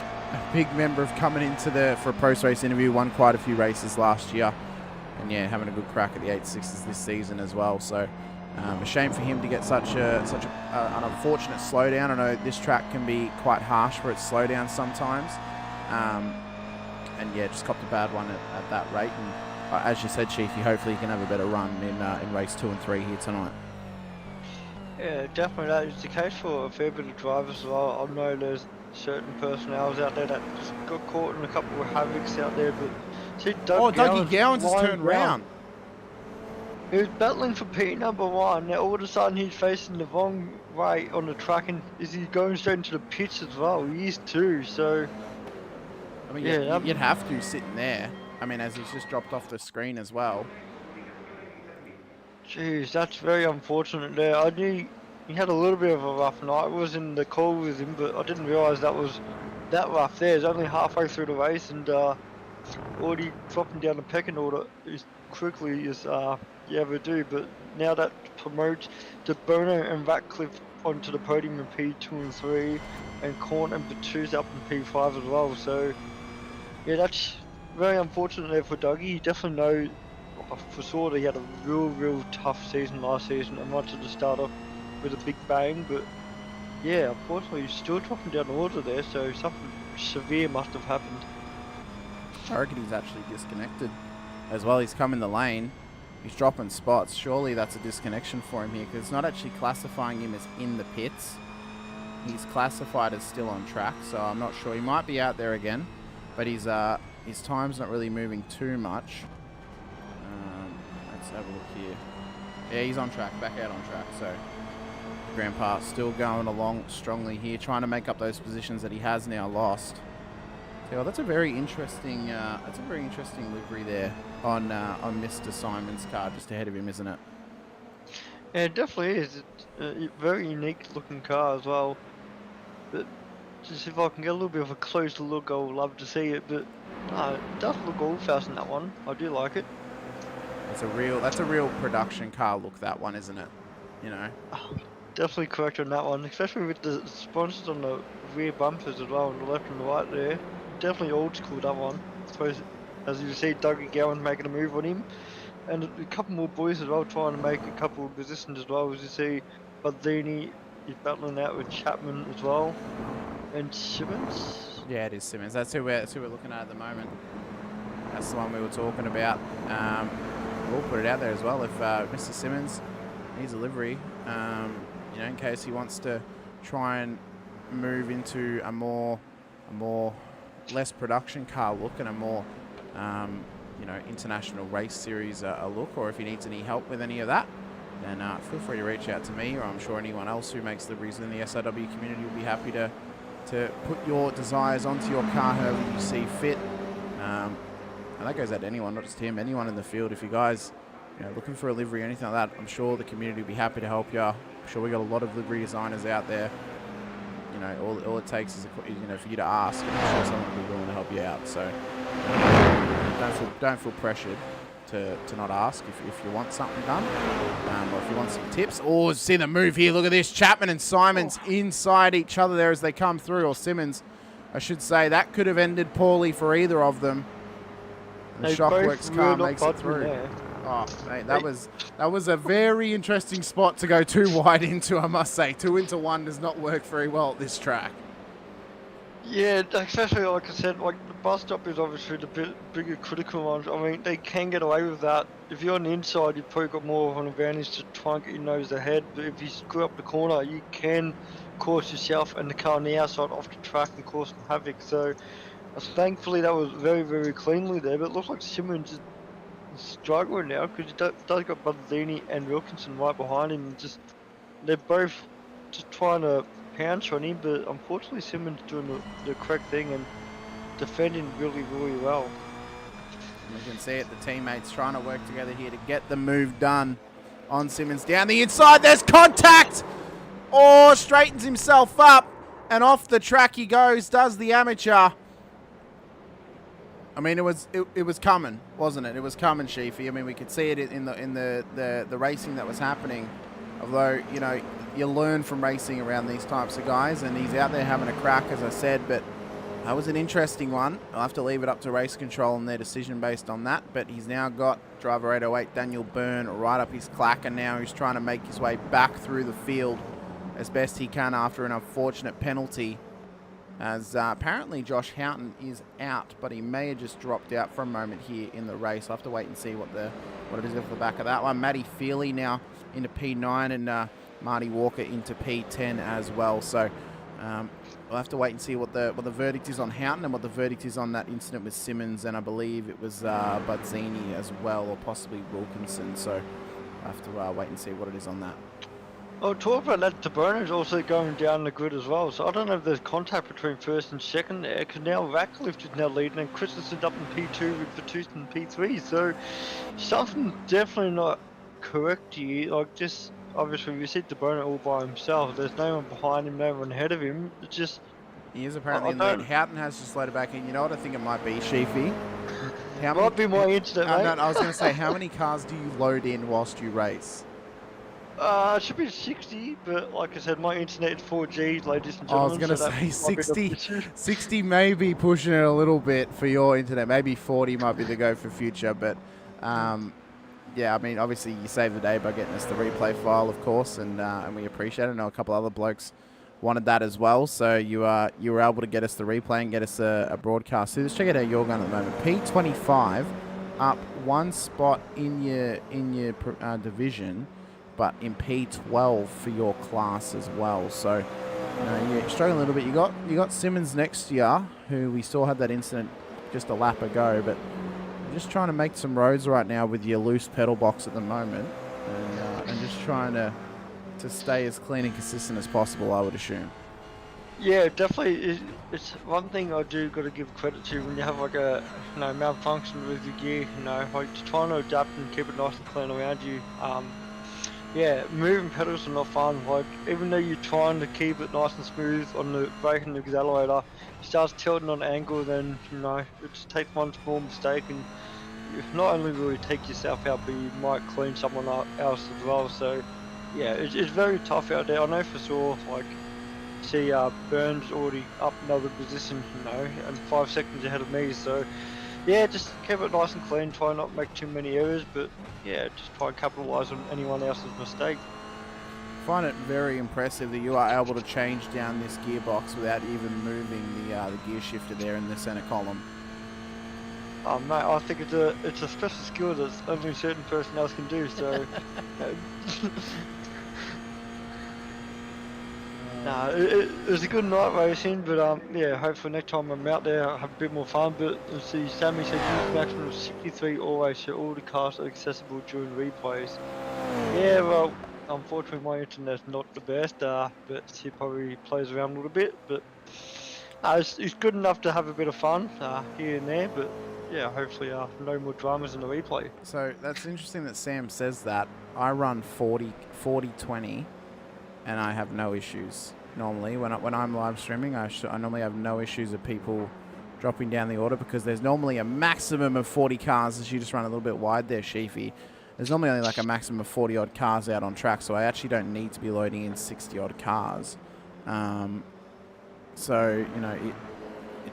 member of coming into for a post-race interview. Won quite a few races last year, and yeah, having a good crack at the 86s this season as well. So a shame for him to get such an unfortunate slowdown. I know this track can be quite harsh for its slowdown sometimes, and yeah, just copped a bad one at that rate. And as you said, Sheafy, hopefully he can have a better run in race 2 and 3 here tonight. Yeah, definitely that is the case for a fair bit of drivers as well. I know there's certain personnels out there that just got caught in a couple of havocs out there, but see Dougie Gowans has turned round. He was battling for P number 1, now all of a sudden he's facing the wrong way on the track, and is he going straight into the pits as well? He is too, so... I mean, yeah, you'd have to sitting there. I mean, as he's just dropped off the screen as well. Jeez, that's very unfortunate there. I knew he had a little bit of a rough night. I was in the call with him, but I didn't realise that was that rough there. It's only halfway through the race and already dropping down the pecking order as quickly as you ever do. But now that promotes De Bono and Ratcliffe onto the podium in P2 and 3, and Korn and Bertuzzi up in P5 as well. So yeah, that's very unfortunate there for Dougie. You definitely know for sure that he had a real tough season last season and wanted to start off with a big bang, but yeah, unfortunately he's still dropping down the order there, so something severe must have happened. I reckon he's actually disconnected as well. He's come in the lane, he's dropping spots. Surely that's a disconnection for him here, because it's not actually classifying him as in the pits. He's classified as still on track, so I'm not sure. He might be out there again, but his time's not really moving too much. Let's have a look here. Yeah, he's on track, back out on track. So Grandpa still going along strongly here, trying to make up those positions that he has now lost. So well, that's a very interesting livery there on Mr. Simon's car, just ahead of him, isn't it? Yeah, it definitely is. It's a very unique looking car as well. But just if I can get a little bit of a closer look, I would love to see it. But no, it does look all fast in that one. I do like it. That's a real production car look, that one, isn't it? You know. Oh, definitely correct on that one, especially with the sponsors on the rear bumpers as well, on the left and the right there. Definitely old school, that one. I suppose, as you see, Dougie Gowan making a move on him, and a couple more boys as well trying to make a couple of positions as well. As you see, Badini is battling out with Chapman as well, and Simmons. Yeah, it is Simmons. That's who we're looking at the moment. That's the one we were talking about. We'll put it out there as well. If Mr. Simmons needs a livery, in case he wants to try and move into a more less production car look and a more international race series a look, or if he needs any help with any of that, then feel free to reach out to me, or I'm sure anyone else who makes liveries in the SRW community will be happy to put your desires onto your car however you see fit. And that goes out to anyone, not just him, anyone in the field. If you guys looking for a livery or anything like that, I'm sure the community will be happy to help you. I'm sure we got a lot of livery designers out there. All it takes is for you to ask, and I'm sure someone will be willing to help you out. So don't feel pressured to not ask if you want something done, or if you want some tips. Oh, see the move here. Look at this. Chapman and Simons inside each other there as they come through, or Simmons I should say that could have ended poorly for either of them. The Shockworks car makes it through. There. Oh, mate, that was a very interesting spot to go too wide into, I must say. 2 into 1 does not work very well at this track. Yeah, especially like I said, like the bus stop is obviously the bigger critical one. I mean, they can get away with that. If you're on the inside, you've probably got more of an advantage to try and get your nose ahead. But if you screw up the corner, you can cause yourself and the car on the outside off the track and cause some havoc. So, thankfully, that was very, very cleanly there. But it looks like Simmons is struggling now because he does got Bazzini and Wilkinson right behind him. And they're both just trying to pounce on him, but unfortunately Simmons doing the correct thing and defending really, really well. You can see it, the teammates trying to work together here to get the move done on Simmons. Down the inside, there's contact! Oh, straightens himself up, and off the track he goes, does the amateur. I mean, it was coming, wasn't it? It was coming, Sheafy. I mean, we could see it in the racing that was happening. Although, you know, you learn from racing around these types of guys, and he's out there having a crack, as I said, but that was an interesting one. I'll have to leave it up to race control and their decision based on that, but he's now got driver 808 Daniel Byrne right up his clack, and now he's trying to make his way back through the field as best he can after an unfortunate penalty, as apparently Josh Houghton is out, but he may have just dropped out for a moment here in the race. I'll have to wait and see what it is off the back of that one. Matty Feely now into P9, and Marty Walker into P10 as well. So we'll have to wait and see what the verdict is on Houghton and what the verdict is on that incident with Simmons, and I believe it was Bazzini as well, or possibly Wilkinson. So I'll have to wait and see what it is on that. Oh, talk about that, Taberna is also going down the grid as well, so I don't know if there's contact between first and second there, because now Ratcliffe is now leading and Christensen's up in P2 with Vertusen in P3, so something's definitely not correct here. Like, just obviously we see Taberna all by himself, there's no one behind him, no one ahead of him. It's just, he is apparently in the lead. Houghton has just loaded back in. You know what I think it might be, Sheafy? Might be my internet, mate. No, I was going to say, how many cars do you load in whilst you race? It should be 60, but like I said, my internet is 4G, ladies and gentlemen. I was going to say 60 may be pushing it a little bit for your internet. Maybe 40 might be the go for future, but yeah, I mean, obviously you saved the day by getting us the replay file, of course, and we appreciate it. I know a couple other blokes wanted that as well, so you were able to get us the replay and get us a broadcast. So let's check out how you're going at the moment. P25 up 1 spot in your division, but in P12 for your class as well. So you're struggling a little bit. You got Simmons next year, who we saw had that incident just a lap ago, but you're just trying to make some roads right now with your loose pedal box at the moment, and just trying to stay as clean and consistent as possible, I would assume. Yeah, definitely. It's one thing I do got to give credit to when you have like a malfunction with your gear. Like just trying to adapt and keep it nice and clean around you. Yeah, moving pedals are not fun. Like, even though you're trying to keep it nice and smooth on the brake and the accelerator, it starts tilting on an angle, then, it just takes one small mistake and not only will you take yourself out, but you might clean someone else as well. So, yeah, it's very tough out there. I know for sure, like, see Burns already up another position, and 5 seconds ahead of me, so yeah, just keep it nice and clean, try not to make too many errors, but yeah, just try and capitalise on anyone else's mistake. I find it very impressive that you are able to change down this gearbox without even moving the gear shifter there in the centre column. Oh mate, I think it's a special skill that only a certain person else can do, so nah, it was a good night racing, but yeah, hopefully next time I'm out there I'll have a bit more fun. But let's see, Sammy said use maximum of 63 always, so all the cars are accessible during replays. Yeah, well, unfortunately my internet's not the best, but he probably plays around a little bit, but it's good enough to have a bit of fun here and there, but yeah, hopefully no more dramas in the replay. So that's interesting that Sam says that. I run 40-20 and I have no issues. Normally, when I'm live streaming, I normally have no issues of people dropping down the order, because there's normally a maximum of 40 cars, as you just run a little bit wide there, Sheafy. There's normally only like a maximum of 40 odd cars out on track, so I actually don't need to be loading in 60 odd cars. So,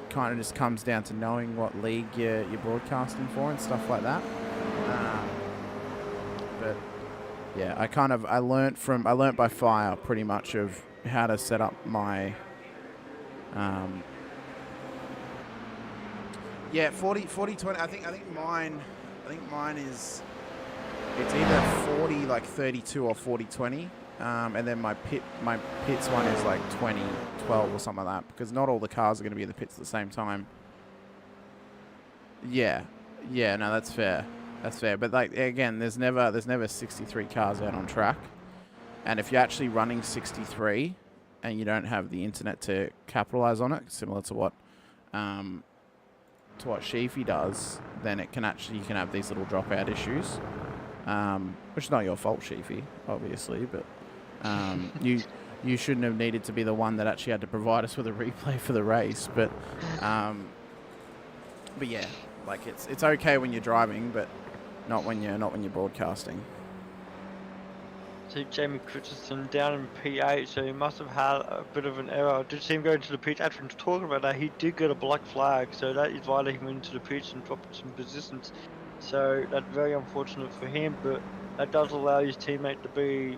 kind of just comes down to knowing what league you're broadcasting for and stuff like that. But yeah, I learnt by fire pretty much of how to set up my 40-20. I think mine is, it's either 40 like 32 or 40-20. And then my pits one is like 20-12 or something like that, because not all the cars are going to be in the pits at the same time. Yeah, no, that's fair. But like, again, there's never 63 cars out on track, and if you're actually running 63 and you don't have the internet to capitalize on it, similar to what Sheafy does, then you can have these little dropout issues, which is not your fault, Sheafy, obviously, but you shouldn't have needed to be the one that actually had to provide us with a replay for the race, but yeah, like it's okay when you're driving, but not when you're broadcasting. See Jamie Christensen down in P8, so he must have had a bit of an error. I did see him go into the pitch. After talking about that, he did get a black flag, so that is why he went into the pitch and dropped some positions. So that's very unfortunate for him, but that does allow his teammate to be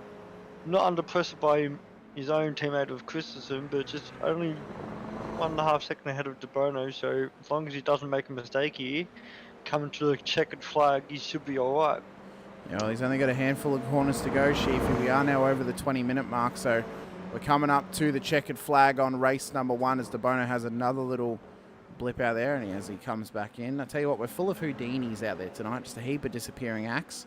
not under pressure by his own teammate of Christensen, but just only 1.5 seconds ahead of De Bono. So as long as he doesn't make a mistake here, coming to the checkered flag, he should be alright. Yeah, well, he's only got a handful of corners to go, Sheafy. We are now over the 20-minute mark, so we're coming up to the checkered flag on race number 1 as De Bono has another little blip out there, and as he comes back in. I tell you what, we're full of Houdinis out there tonight, just a heap of disappearing acts.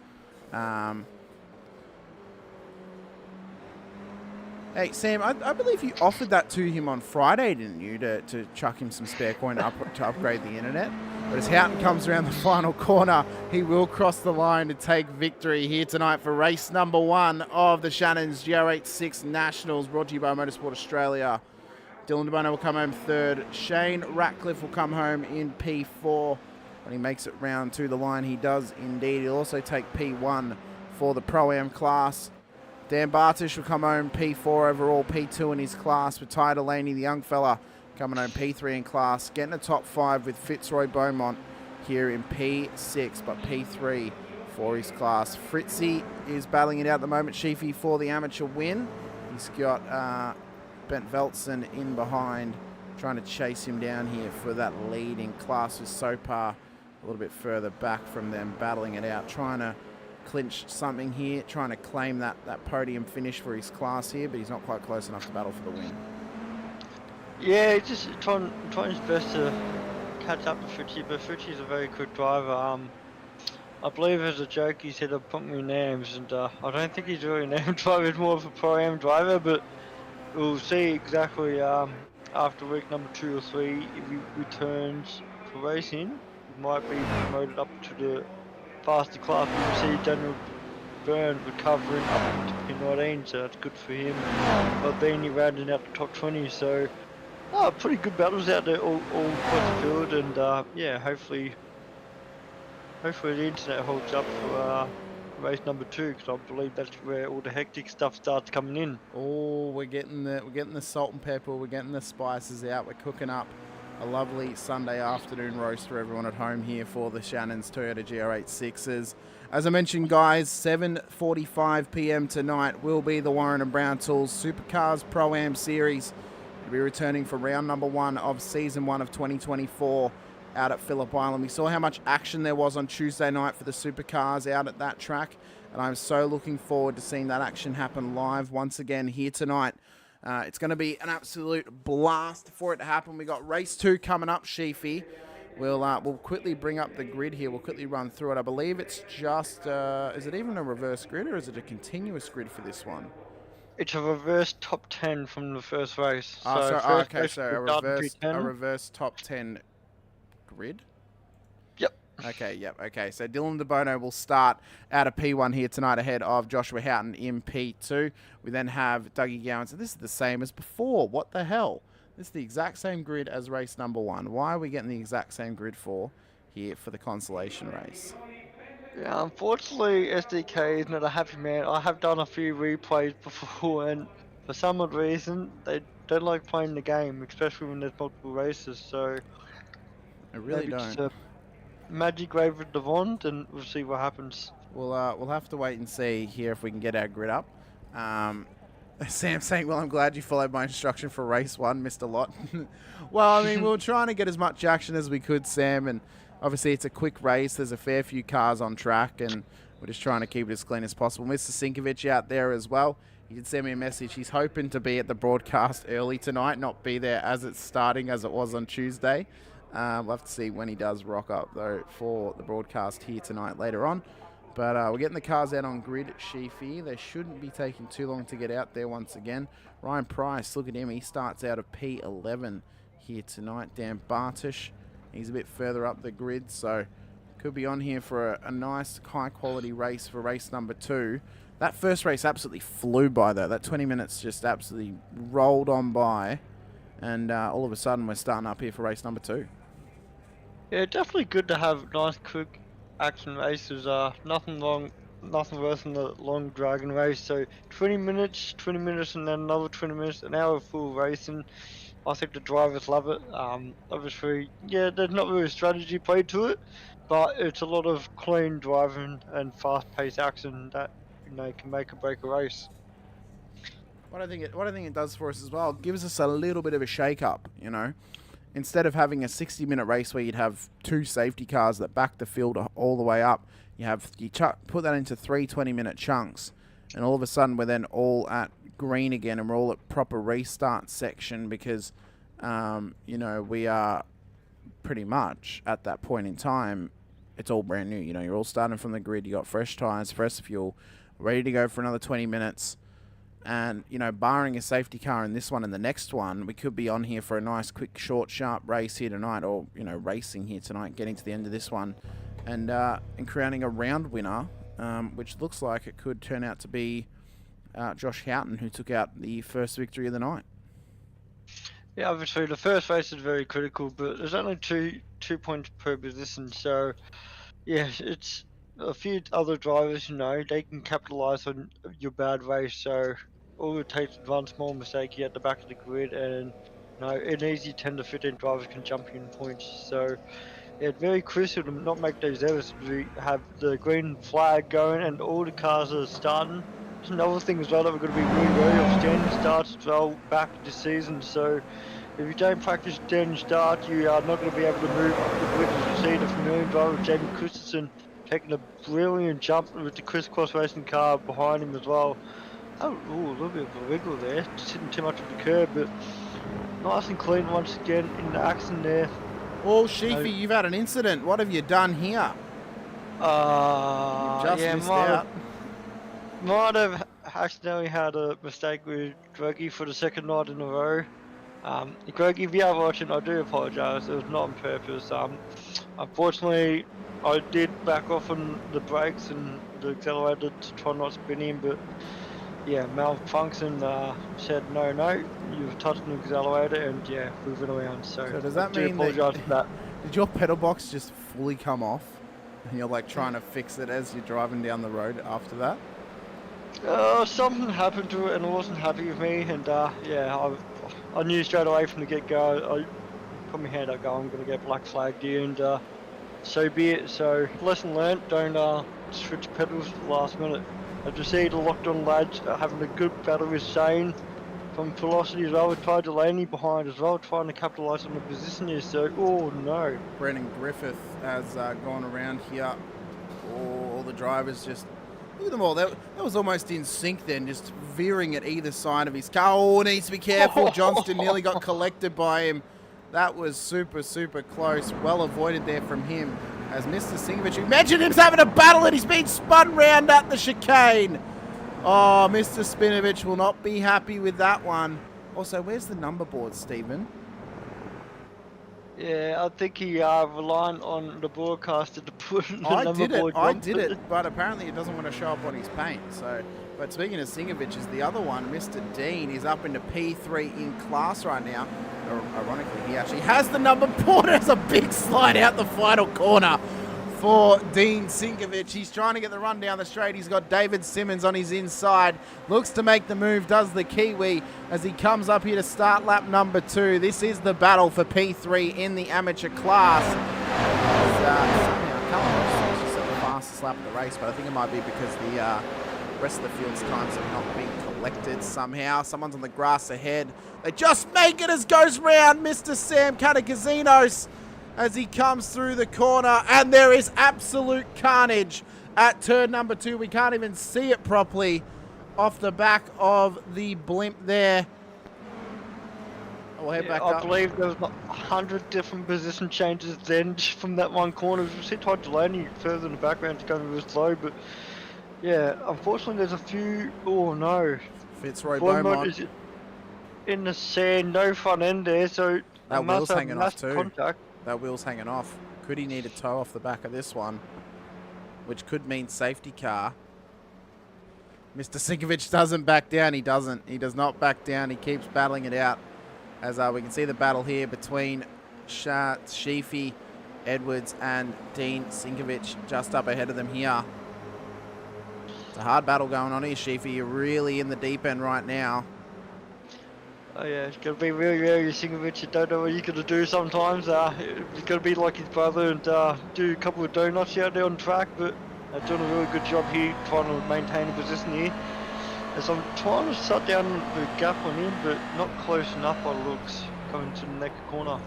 Hey, Sam, I believe you offered that to him on Friday, didn't you, to chuck him some spare coin to upgrade the internet? But as Houghton comes around the final corner, he will cross the line to take victory here tonight for race number 1 of the Shannon's GR86 Nationals, brought to you by Motorsport Australia. Dylan De Bono will come home 3rd. Shane Ratcliffe will come home in P4. When he makes it round to the line, he does indeed. He'll also take P1 for the Pro-Am class. Dan Bartish will come home P4 overall, P2 in his class, with Ty Delaney, the young fella, coming home P3 in class, getting a top 5 with Fitzroy Beaumont here in P6, but P3 for his class. Fritzy is battling it out at the moment, Sheafy, for the amateur win. He's got Bent Veltson in behind, trying to chase him down here for that lead in class, with Sopar a little bit further back from them, battling it out, trying to clinch something here, trying to claim that podium finish for his class here, but he's not quite close enough to battle for the win. Yeah, just trying his best to catch up to Fritchie, but Fritchie's a very good driver. I believe as a joke he said he'll put me names, and I don't think he's really a name driver, he's more of a Pro-Am driver, but we'll see exactly after week number 2 or 3 if he returns for racing. He might be promoted up to the faster class. You see Daniel Byrne recovering up to P19, so that's good for him. But then he rounding out the top 20, so pretty good battles out there all across the field, and yeah, hopefully the internet holds up for race number 2, because I believe that's where all the hectic stuff starts coming in. Oh, we're getting the salt and pepper, we're getting the spices out, we're cooking up a lovely Sunday afternoon roast for everyone at home here for the Shannon's Toyota GR86s. As I mentioned, guys, 7:45 p.m. tonight will be the Warren and Brown Tools Supercars Pro-Am Series. We'll be returning for round number 1 of season 1 of 2024 out at Phillip Island. We saw how much action there was on Tuesday night for the Supercars out at that track, and I'm so looking forward to seeing that action happen live once again here tonight. It's going to be an absolute blast for it to happen. We got race 2 coming up, Sheafy. We'll quickly bring up the grid here. We'll quickly run through it. I believe it's just, is it even a reverse grid, or is it a continuous grid for this one? It's a reverse top 10 from the first race. So a reverse top 10 grid? Okay. So Dylan De Bono will start out of P1 here tonight ahead of Joshua Houghton in P2. We then have Dougie Gowan. So this is the same as before. What the hell? This is the exact same grid as race number 1. Why are we getting the exact same grid here for the consolation race? Yeah, unfortunately, SDK is not a happy man. I have done a few replays before, and for some odd reason, they don't like playing the game, especially when there's multiple races. So I really maybe don't. just a magic wave with the wand, and we'll see what happens. We'll have to wait and see here if we can get our grid up. Sam saying, well, I'm glad you followed my instruction for race 1, Mr. Lot. Well, I mean, we were trying to get as much action as we could, Sam, and obviously it's a quick race. There's a fair few cars on track, and we're just trying to keep it as clean as possible. Mr. Sinkovic out there as well. He did send me a message. He's hoping to be at the broadcast early tonight, not be there as it's starting as it was on Tuesday. We'll have to see when he does rock up, though, for the broadcast here tonight later on. But we're getting the cars out on grid, Sheafy. They shouldn't be taking too long to get out there once again. Ryan Price, look at him. He starts out of P11 here tonight. Dan Bartish, he's a bit further up the grid, so could be on here for a nice, high-quality race for race number 2. That first race absolutely flew by, though. That 20 minutes just absolutely rolled on by. And all of a sudden, we're starting up here for race number 2. Yeah, definitely good to have nice, quick action races. Nothing worse than the long dragon race. So 20 minutes, and then another 20 minutes, an hour of full racing. I think the drivers love it. Obviously, yeah, there's not really a strategy played to it, but it's a lot of clean driving and fast-paced action that can make or break a race. What I think it does for us as well, it gives us a little bit of a shake-up, Instead of having a 60-minute race where you'd have 2 safety cars that back the field all the way up, you put that into 3 20-minute chunks, and all of a sudden we're then all at green again, and we're all at proper restart section because, we are pretty much at that point in time, it's all brand new. You're all starting from the grid. You got fresh tires, fresh fuel, ready to go for another 20 minutes. And, barring a safety car in this one and the next one, we could be on here for a nice, quick, short, sharp race here tonight, or, racing here tonight, getting to the end of this one, and crowning a round winner, which looks like it could turn out to be Josh Houghton, who took out the first victory of the night. Yeah, obviously the first race is very critical, but there's only two points per position, so, yeah, it's a few other drivers, they can capitalise on your bad race, so all it takes is one small mistake, you at the back of the grid, and an easy 10 to 15 drivers can jump in points. So yeah, it's very crucial to not make those errors. We have the green flag going and all the cars are starting. There's another thing as well that we're going to be really wary of, standing starts as well back this season. So if you don't practice standing start, you are not going to be able to move up the grid. As you see the familiar driver Jamie Christensen taking a brilliant jump with the crisscross racing car behind him as well. Oh, ooh, a little bit of a wiggle there, just hitting too much of the curb, but nice and clean once again in the action there. Oh, Sheafy, you've had an incident. What have you done here? You've just missed out. Might have accidentally had a mistake with Greggy for the second night in a row. Greggy, if you are watching, I do apologise. It was not on purpose. Unfortunately, I did back off on the brakes and the accelerator to try not to spin in, but yeah, malfunction said no, you've touched the accelerator, and yeah, we went around. So does that mean apologise for that? Did your pedal box just fully come off, and you're like trying to fix it as you're driving down the road after that? Something happened to it, and it wasn't happy with me, and yeah, I knew straight away from the get-go. I put my hand up, going, I'm going to get black flagged here, and so be it. So lesson learnt, don't switch pedals at the last minute. I just see the locked on lads having a good battle with Shane from Velocity as well. We tried Delaney behind as well, trying to capitalise on the position here, so oh no. Brendan Griffith has gone around here. All the drivers just, look at them all. That was almost in sync then, just veering at either side of his car. Oh, needs to be careful. Johnston nearly got collected by him. That was super, super close. Well avoided there from him. As Mr. Sinkovic, imagine him having a battle and he's been spun round at the chicane. Oh, Mr. Spinovich will not be happy with that one. Also, where's the number board, Stephen? Yeah, I think he reliant on the broadcaster to put the number board. I did it, but apparently it doesn't want to show up on his paint. But speaking of Sinkovic, is the other one, Mr. Dean, is up into P3 in class right now. Ironically, he actually has the number board. There's a big slide out the final corner. for Dean Sinkovic. He's trying to get the run down the straight. He's got David Simmons on his inside. Looks to make the move, does the Kiwi, as he comes up here to start lap number 2. This is the battle for P3 in the amateur class. It's the fastest lap of the race, but I think it might be because the rest of the field's times have not been collected somehow. Someone's on the grass ahead. They just make it as goes round Mr. Sam Katagazinos as he comes through the corner, and there is absolute carnage at turn number 2. We can't even see it properly off the back of the blimp there. We'll head back up. I believe there was 100 different position changes then just from that one corner. We see Todd Delaney further in the background is going a bit slow, but yeah, unfortunately there's a few. Oh no, Fitzroy Beaumont is in the sand, no front end there, so that wheel's hanging off too. Contact. That wheel's hanging off. Could he need a tow off the back of this one? Which could mean safety car. Mr. Sinkovic doesn't back down. He doesn't. He does not back down. He keeps battling it out. As we can see the battle here between Sheafy, Edwards, and Dean Sinkovic just up ahead of them here. It's a hard battle going on here, Sheafy. You're really in the deep end right now. Oh yeah, it's going to be really, really Sinkovic. You don't know what you're going to do sometimes. He's going to be like his brother and do a couple of donuts out there on track, but they're doing a really good job here trying to maintain a position here. As I'm trying to shut down the gap on him, but not close enough by looks coming to the next corner.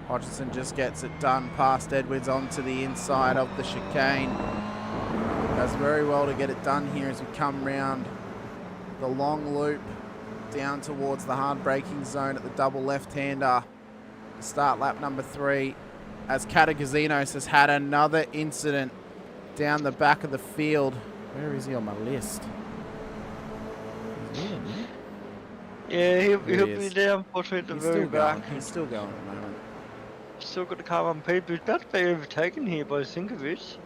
Hodgson just gets it done past Edwards onto the inside of the chicane. Does very well to get it done here as we come round the long loop down towards the hard braking zone at the double left-hander. Start lap number 3 as Katagazinos has had another incident down the back of the field. Where is he on my list? Yeah, he'll be there unfortunately at the very back. He's still going at the moment. Still got the car on P, but he's about to be overtaken here by Sinkovic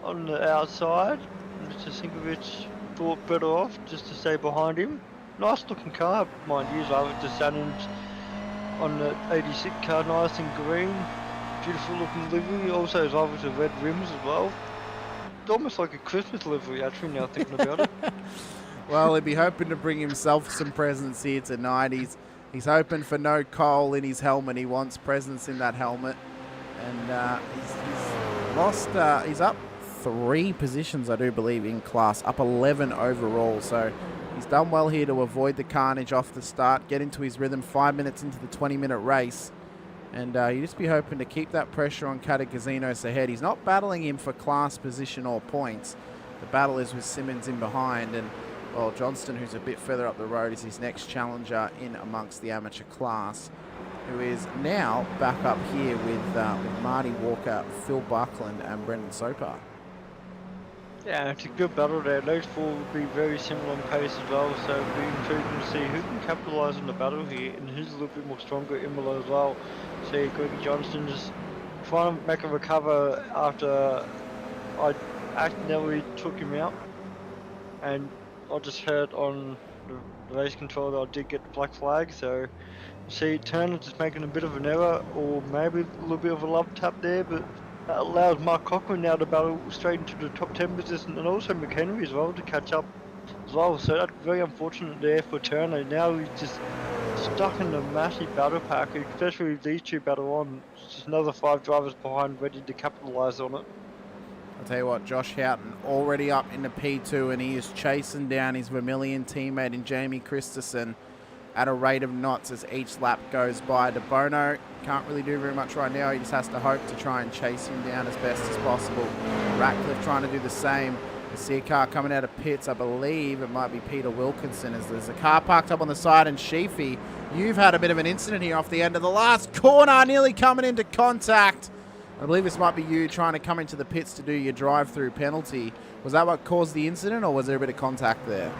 on the outside. Mr. Sinkovic thought better off just to stay behind him. Nice looking car, mind you, as well with the Shannon's on the 86 car, nice and green. Beautiful looking livery, also as well with the red rims as well. It's almost like a Christmas livery actually now thinking about it. Well, he'd be hoping to bring himself some presents here tonight. He's hoping for no coal in his helmet. He wants presents in that helmet. And he's lost, he's up 3 positions, I do believe, in class. Up 11 overall. So he's done well here to avoid the carnage off the start, get into his rhythm 5 minutes into the 20-minute race. And you just be hoping to keep that pressure on Katagazinos ahead. He's not battling him for class position or points. The battle is with Simmons in behind. And well, Johnston, who's a bit further up the road, is his next challenger in amongst the amateur class, who is now back up here with Marty Walker, Phil Buckland, and Brendan Sopar. Yeah, it's a good battle there. Those 4 will be very similar on pace as well, so it'll be intriguing to see who can capitalise on the battle here and who's a little bit more stronger at Imola as well. See, Greg Johnston just trying to make a recover after I accidentally took him out, and I just heard on the race control that I did get the black flag, so see Turner just making a bit of an error or maybe a little bit of a love tap there, but that allows Mark Cochran now to battle straight into the top 10 position, and also McHenry as well to catch up as well, so that's very unfortunate there for Turner. Now he's just stuck in a massive battle pack, especially with these 2 battle on. It's just another 5 drivers behind ready to capitalise on it. I'll tell you what, Josh Houghton already up into P2, and he is chasing down his Vermilion teammate in Jamie Christensen at a rate of knots as each lap goes by. De Bono can't really do very much right now. He just has to hope to try and chase him down as best as possible. Ratcliffe trying to do the same. I see a car coming out of pits. I believe it might be Peter Wilkinson as there's a car parked up on the side, and Sheafy, you've had a bit of an incident here off the end of the last corner, nearly coming into contact. I believe this might be you trying to come into the pits to do your drive-through penalty. Was that what caused the incident, or was there a bit of contact there?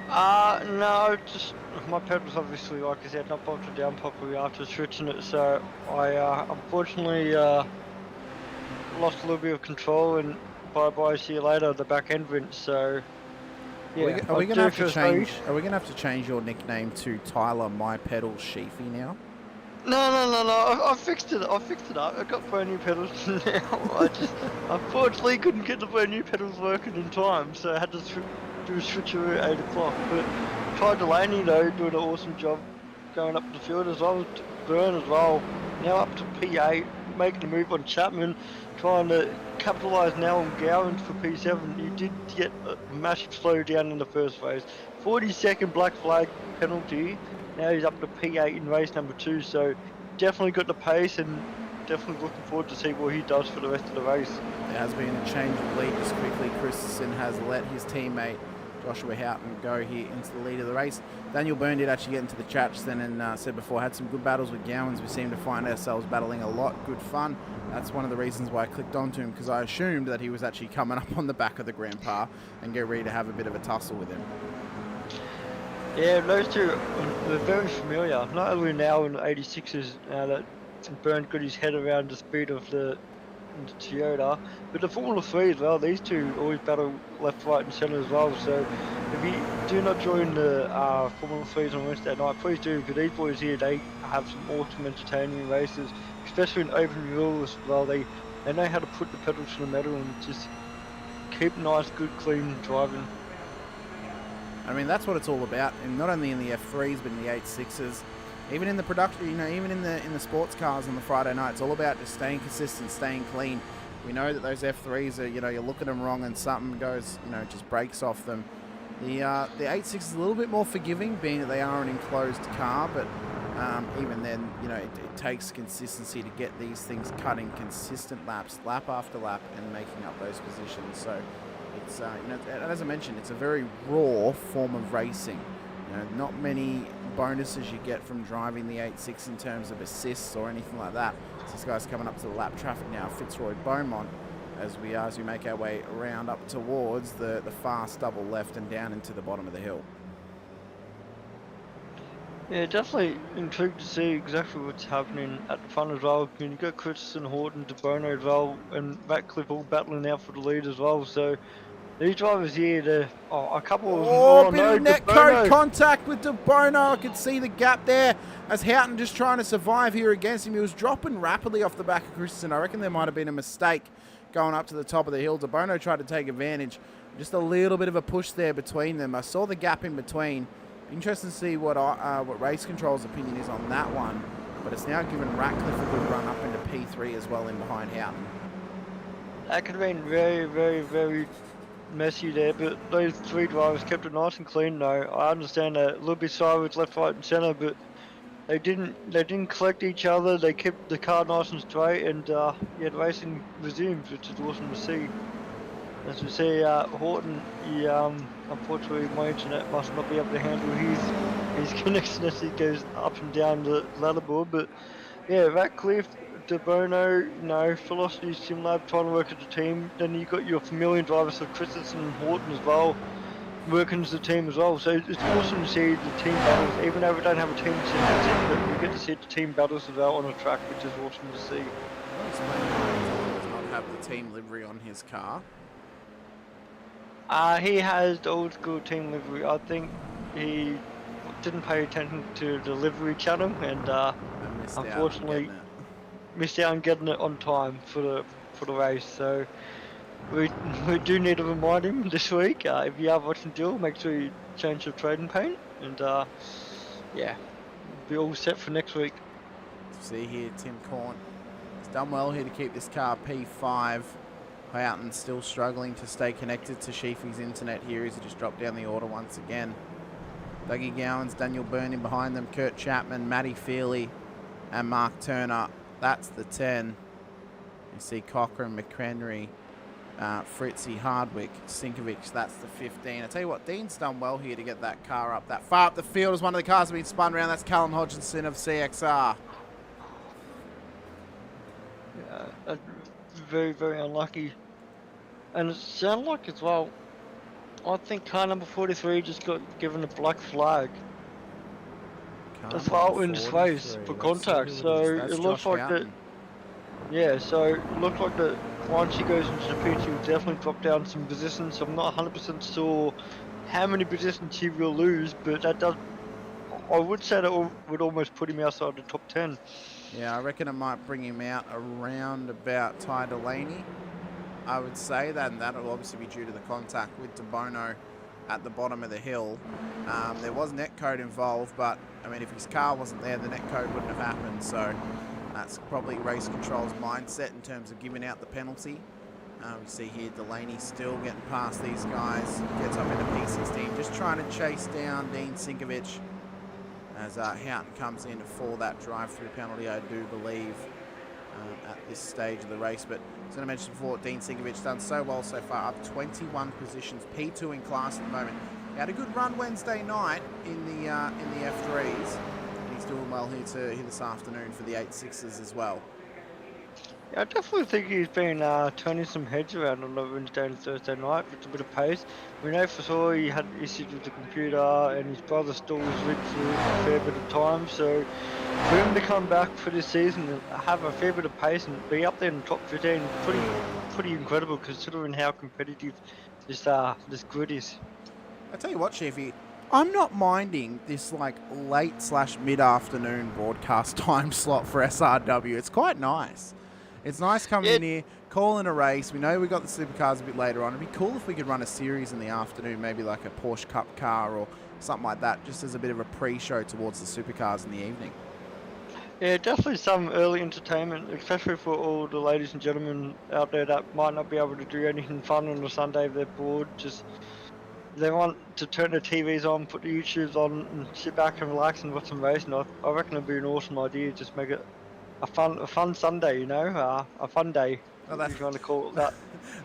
No, just my pedals obviously, like I said, not bolted down properly after switching it, so I unfortunately lost a little bit of control, and bye-bye, see you later, the back end went, so yeah. Are we gonna have to change your nickname to Tyler My Pedals Sheafy now? No, I fixed it. I fixed it up. I got brand new pedals now. I just unfortunately couldn't get the brand new pedals working in time, so I had to do a switcheroo at 8 o'clock. But tried Delaney though, doing an awesome job going up the field as well. Burn as well. Now up to P8, making a move on Chapman, trying to capitalise now on Gowans for P7. He did get a massive slowdown in the first race. 40-second black flag penalty. Now he's up to P8 in race number 2, so definitely got the pace and definitely looking forward to see what he does for the rest of the race. There has been a change of lead just quickly. Christensen has let his teammate Joshua Houghton go here into the lead of the race. Daniel Byrne did actually get into the chats then and said before, had some good battles with Gowans. We seem to find ourselves battling a lot. Good fun. That's one of the reasons why I clicked onto him, because I assumed that he was actually coming up on the back of the grandpa and get ready to have a bit of a tussle with him. Yeah, those two are very familiar. Not only now in the 86s, now that Byrne got his head around the speed of the Toyota, but the Formula 3 as well. These two always battle left, right and centre as well. So if you do not join the Formula 3s on Wednesday night, please do, because these boys here, they have some awesome entertaining races, especially in open rules as well. They know how to put the pedal to the metal and just keep nice, good, clean driving. I mean, that's what it's all about, and not only in the F3s but in the 86s, even in the production, even in the sports cars on the Friday night. It's all about just staying consistent, staying clean. We know that those F3s are, you look at them wrong and something goes, just breaks off them. The 86 is a little bit more forgiving, being that they are an enclosed car, but even then, it takes consistency to get these things cutting consistent laps, lap after lap, and making up those positions. So it's, as I mentioned, it's a very raw form of racing. Not many bonuses you get from driving the 86 in terms of assists or anything like that. So this guy's coming up to the lap traffic now, Fitzroy Beaumont, as we make our way around up towards the fast double left and down into the bottom of the hill. Yeah, definitely intrigued to see exactly what's happening at the front as well. You've got Christensen, Horton, De Bono as well, and Ratcliffe all battling out for the lead as well. So these drivers here, a couple of bit of net code contact with De Bono. I could see the gap there as Houghton just trying to survive here against him. He was dropping rapidly off the back of Christensen. I reckon there might have been a mistake going up to the top of the hill. De Bono tried to take advantage. Just a little bit of a push there between them. I saw the gap in between. Interesting to see what Race Control's opinion is on that one. But it's now given Ratcliffe a good run up into P3 as well in behind Houghton. That could have been very, very, very messy there, but those three drivers kept it nice and clean though. I understand that a little bit sideways left, right and centre, but they didn't collect each other. They kept the car nice and straight, and the racing resumes, which is awesome to see. As we see, Horton, he, unfortunately my internet must not be able to handle his connection as he goes up and down the ladder board, but yeah, Ratcliffe, De Bono, Velocity SimLab trying to work as a team. Then you got your familiar drivers of Christensen and Horton as well, working as a team as well. So it's awesome to see the team battles, even though we don't have a team sim, but we get to see the team battles as well on the track, which is awesome to see. Does not have the team livery on his car. He has the old school team livery. I think he didn't pay attention to the livery channel and unfortunately missed out on getting it on time for the race. So we do need to remind him this week. If you are watching Dill, make sure you change your trading paint, and be all set for next week. See here, Tim Corn has done well here to keep this car P5. Houghton still struggling to stay connected to Sheafy's internet here as he just dropped down the order once again. Dougie Gowans, Daniel Byrne in behind them, Kurt Chapman, Matty Feely and Mark Turner. That's the 10. You see Cochrane, McHenry, Fritzy, Hardwick, Sinkovic, that's the 15. I tell you what, Dean's done well here to get that car up that far up the field as one of the cars has been spun around. That's Callum Hodgkinson of CXR. Yeah, very, very unlucky. And it sounded like as well, I think car number 43 just got given a black flag as well in this race for contact. So it looks like that. Yeah, so it looks like that once he goes into the pit, he'll definitely drop down some positions. I'm not 100% sure how many positions he will lose, but that does. I would say that would almost put him outside the top 10. Yeah, I reckon it might bring him out around about Ty Delaney. I would say that, and that'll obviously be due to the contact with De Bono at the bottom of the hill. There was netcode involved, but I mean, if his car wasn't there, the netcode wouldn't have happened. So that's probably race control's mindset in terms of giving out the penalty. We see here Delaney still getting past these guys, gets up into P16, just trying to chase down Dean Sinkovic as Houghton comes in for that drive-through penalty, I do believe, at this stage of the race. But as I mentioned before, Dean Sinkovic done so well so far, up 21 positions, P2 in class at the moment. He had a good run Wednesday night in the F3s, and he's doing well here this afternoon for the 8.6s as well. Yeah, I definitely think he's been turning some heads around on the Wednesday and Thursday night with a bit of pace. We know for sure he had issues with the computer, and his brother still was with for a fair bit of time. So for him to come back for this season and have a fair bit of pace and be up there in the top 15, pretty incredible considering how competitive this grid is. I tell you what, Sheafy, I'm not minding this like late/mid-afternoon broadcast time slot for SRW. It's quite nice. It's nice coming in here, calling a race. We know we got the supercars a bit later on. It'd be cool if we could run a series in the afternoon, maybe like a Porsche Cup car or something like that, just as a bit of a pre-show towards the supercars in the evening. Yeah, definitely some early entertainment, especially for all the ladies and gentlemen out there that might not be able to do anything fun on a Sunday if they're bored. Just they want to turn their TVs on, put the YouTubes on, and sit back and relax and watch some racing. I reckon it'd be an awesome idea. Just make it a fun Sunday, you know, a fun day. Well, that's if you want to call it that.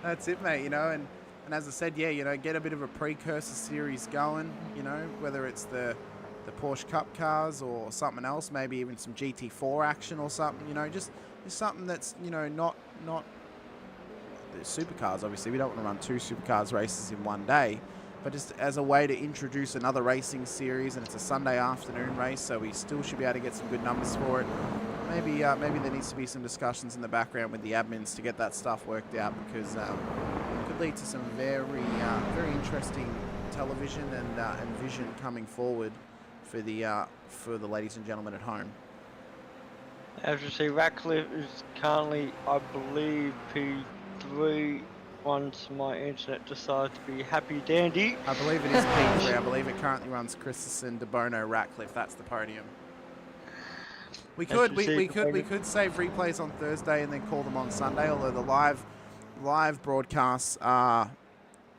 That's it, mate. You know, and as I said, yeah, you know, get a bit of a precursor series going. You know, whether it's the Porsche Cup cars or something else, maybe even some GT4 action or something. You know, just something that's, you know, not the supercars. Obviously, we don't want to run 2 supercars races in one day, but just as a way to introduce another racing series, and it's a Sunday afternoon race, so we still should be able to get some good numbers for it. Maybe there needs to be some discussions in the background with the admins to get that stuff worked out, because it could lead to some very interesting television and vision coming forward for the ladies and gentlemen at home. As you see, Ratcliffe is currently, I believe, P3 once my internet decides to be happy dandy. I believe it is P3. I believe it currently runs Christensen, De Bono, Ratcliffe. That's the podium. We could save replays on Thursday and then call them on Sunday. Although the live broadcasts are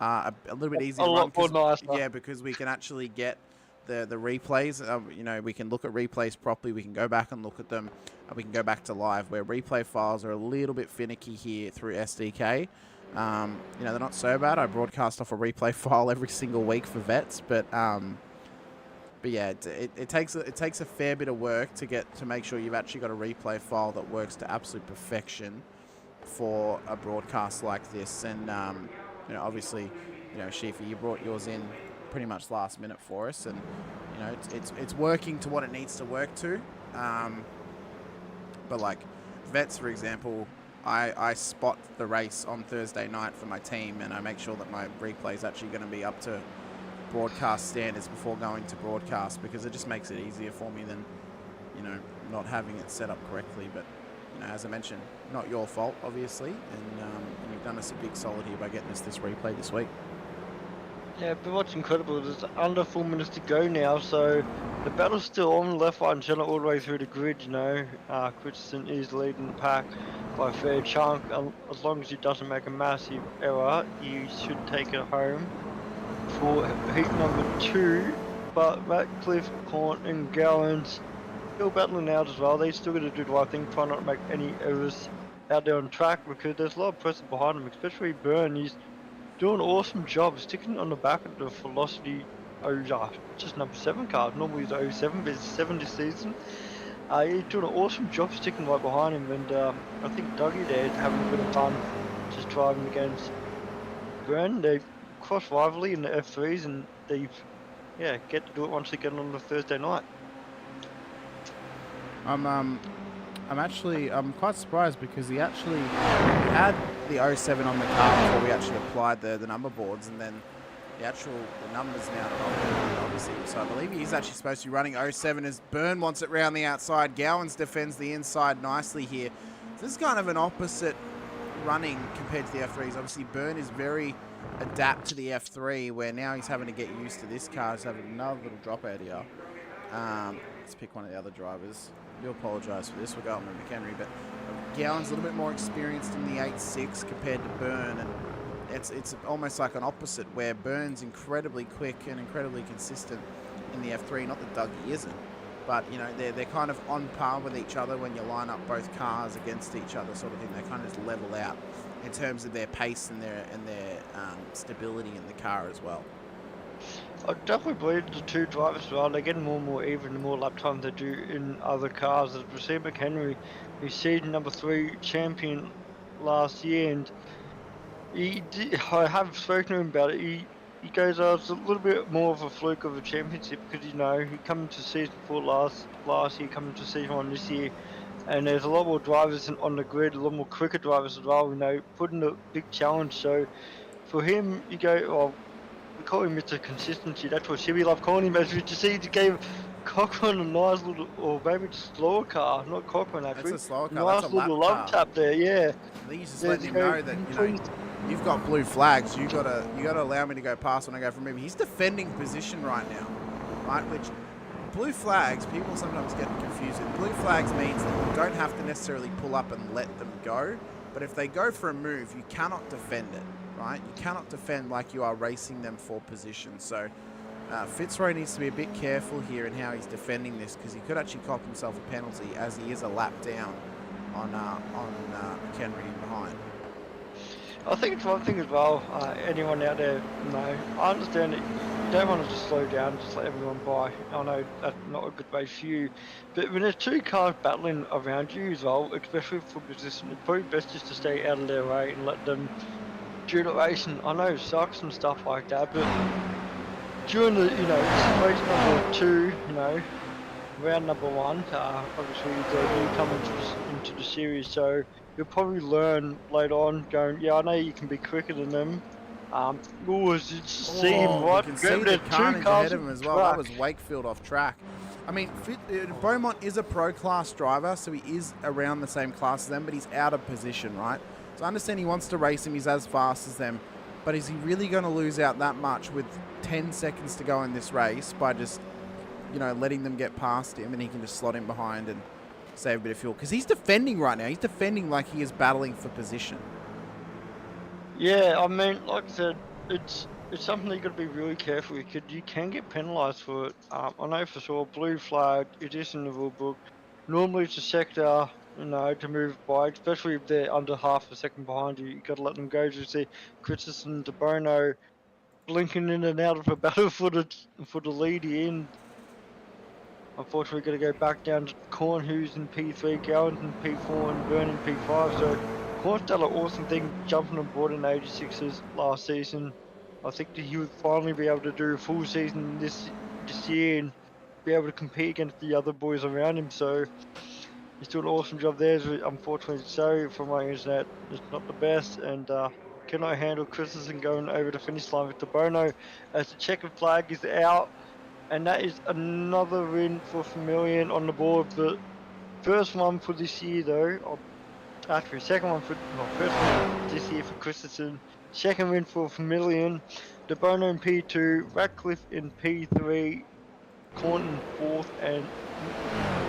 a little bit easier to run. Yeah, because we can actually get the replays. You know, we can look at replays properly. We can go back and look at them. We can go back to live, where replay files are a little bit finicky here through SDK. You know, they're not so bad. I broadcast off a replay file every single week for vets, but yeah, it takes a fair bit of work to make sure you've actually got a replay file that works to absolute perfection for a broadcast like this. And you know, obviously, you know, Sheafy, you brought yours in pretty much last minute for us, and you know, it's working to what it needs to work to. But like vets, for example, I spot the race on Thursday night for my team, and I make sure that my replay is actually going to be up to broadcast standards before going to broadcast, because it just makes it easier for me than, you know, not having it set up correctly. But you know, as I mentioned, not your fault, obviously, and you've done us a big solid here by getting us this replay this week. Yeah, but what's incredible is under 4 minutes to go now, so the battle's still on left, right and centre all the way through the grid, you know. Christensen is leading the pack by a fair chunk. As long as he doesn't make a massive error, he should take it home for heat number 2. But Ratcliffe, Corn and Gowans still battling out as well. They still got to do the right thing, try not to make any errors out there on track, because there's a lot of pressure behind him, especially Byrne. He's doing an awesome job sticking on the back of the Velocity just number 7 car. Normally it's 07, but it's 7 this season. He's doing an awesome job sticking right behind him, and I think Dougie there is having a bit of fun just driving against Byrne. They cross rivalry in the F3s, and they get to do it once again on the Thursday night. I'm quite surprised, because he actually had the 07 on the car before we actually applied the number boards, and then the numbers now are obviously. So I believe he's actually supposed to be running 07 as Byrne wants it round the outside. Gowans defends the inside nicely here. So this is kind of an opposite running compared to the F3s. Obviously Byrne is very adapt to the F3, where now he's having to get used to this car. He's having another little dropout here. Let's pick one of the other drivers. I do apologise for this. We'll go on with McHenry, but Gowan's a little bit more experienced in the 8.6 compared to Byrne, and it's almost like an opposite, where Byrne's incredibly quick and incredibly consistent in the F3. Not that Dougie isn't, but you know they're kind of on par with each other when you line up both cars against each other, sort of thing. They kind of just level out in terms of their pace and their stability in the car as well. I definitely believe the two drivers as well. They're getting more and more even the more lap time they do in other cars. As we see McHenry, who's seed number 3 champion last year, and I have spoken to him about it. He goes, it's a little bit more of a fluke of a championship because, you know, he came into season 4 last year, coming to season 1 this year, and there's a lot more drivers on the grid, a lot more quicker drivers as well, you know, putting a big challenge. So for him, you go, well, we call him Mr. Consistency. That's what Shibby love calling him. As we just see, he gave Cochran a nice little, or maybe just slower car, not Cochran actually. That's a slower car. Nice That's a little lap love tap there, yeah. I think he's just letting him know that, you know, you've got blue flags. You gotta allow me to go past when I go from him. He's defending position right now, right? Which blue flags, people sometimes get confused with. Blue flags means that you don't have to necessarily pull up and let them go, but if they go for a move, you cannot defend it, right? You cannot defend like you are racing them for position. So Fitzroy needs to be a bit careful here in how he's defending this, because he could actually cop himself a penalty as he is a lap down on McHenry in behind. I think it's one thing as well, anyone out there, no, I understand that you don't want to just slow down and just let everyone by. I know that's not a good way for you, but when there's two cars battling around you as well, especially for position, it's probably best just to stay out of their way and let them do the racing. I know it sucks and stuff like that, but during the, you know, race number 2, you know, round number 1, obviously the newcomers into the series, so you'll probably learn later on going, yeah, I know you can be quicker than them. See him right? You can see the carnage ahead of him as well. That was Wakefield off track. I mean, Beaumont is a pro class driver, so he is around the same class as them, but he's out of position, right? So I understand he wants to race him, he's as fast as them, but is he really going to lose out that much with 10 seconds to go in this race by just, you know, letting them get past him and he can just slot in behind and save a bit of fuel? Because he's defending right now. He's defending like he is battling for position. Yeah, I mean, like I said, it's something that you got to be really careful with, because you can get penalised for it. I know for sure, blue flag, it is in the rule book. Normally it's a sector, you know, to move by, especially if they're under half a second behind you. You got to let them go. You see Christensen, De Bono blinking in and out of a battle for the lead in. Unfortunately, got to go back down to Korn, who's in P3, Gowans in P4, and Byrne in P5. So Korn's done an awesome thing jumping on board in 86s last season. I think that he would finally be able to do a full season this year and be able to compete against the other boys around him. So he's doing an awesome job there. Unfortunately, so from my internet, it's not the best, and cannot handle Christensen going over the finish line with De Bono as the checkered flag is out. And that is another win for Vermillion on the board, but first one for this year though. Actually, second one for, well, first one this year for Christensen, second win for Vermillion. De Bono in P2, Ratcliffe in P3, Cornton 4th, and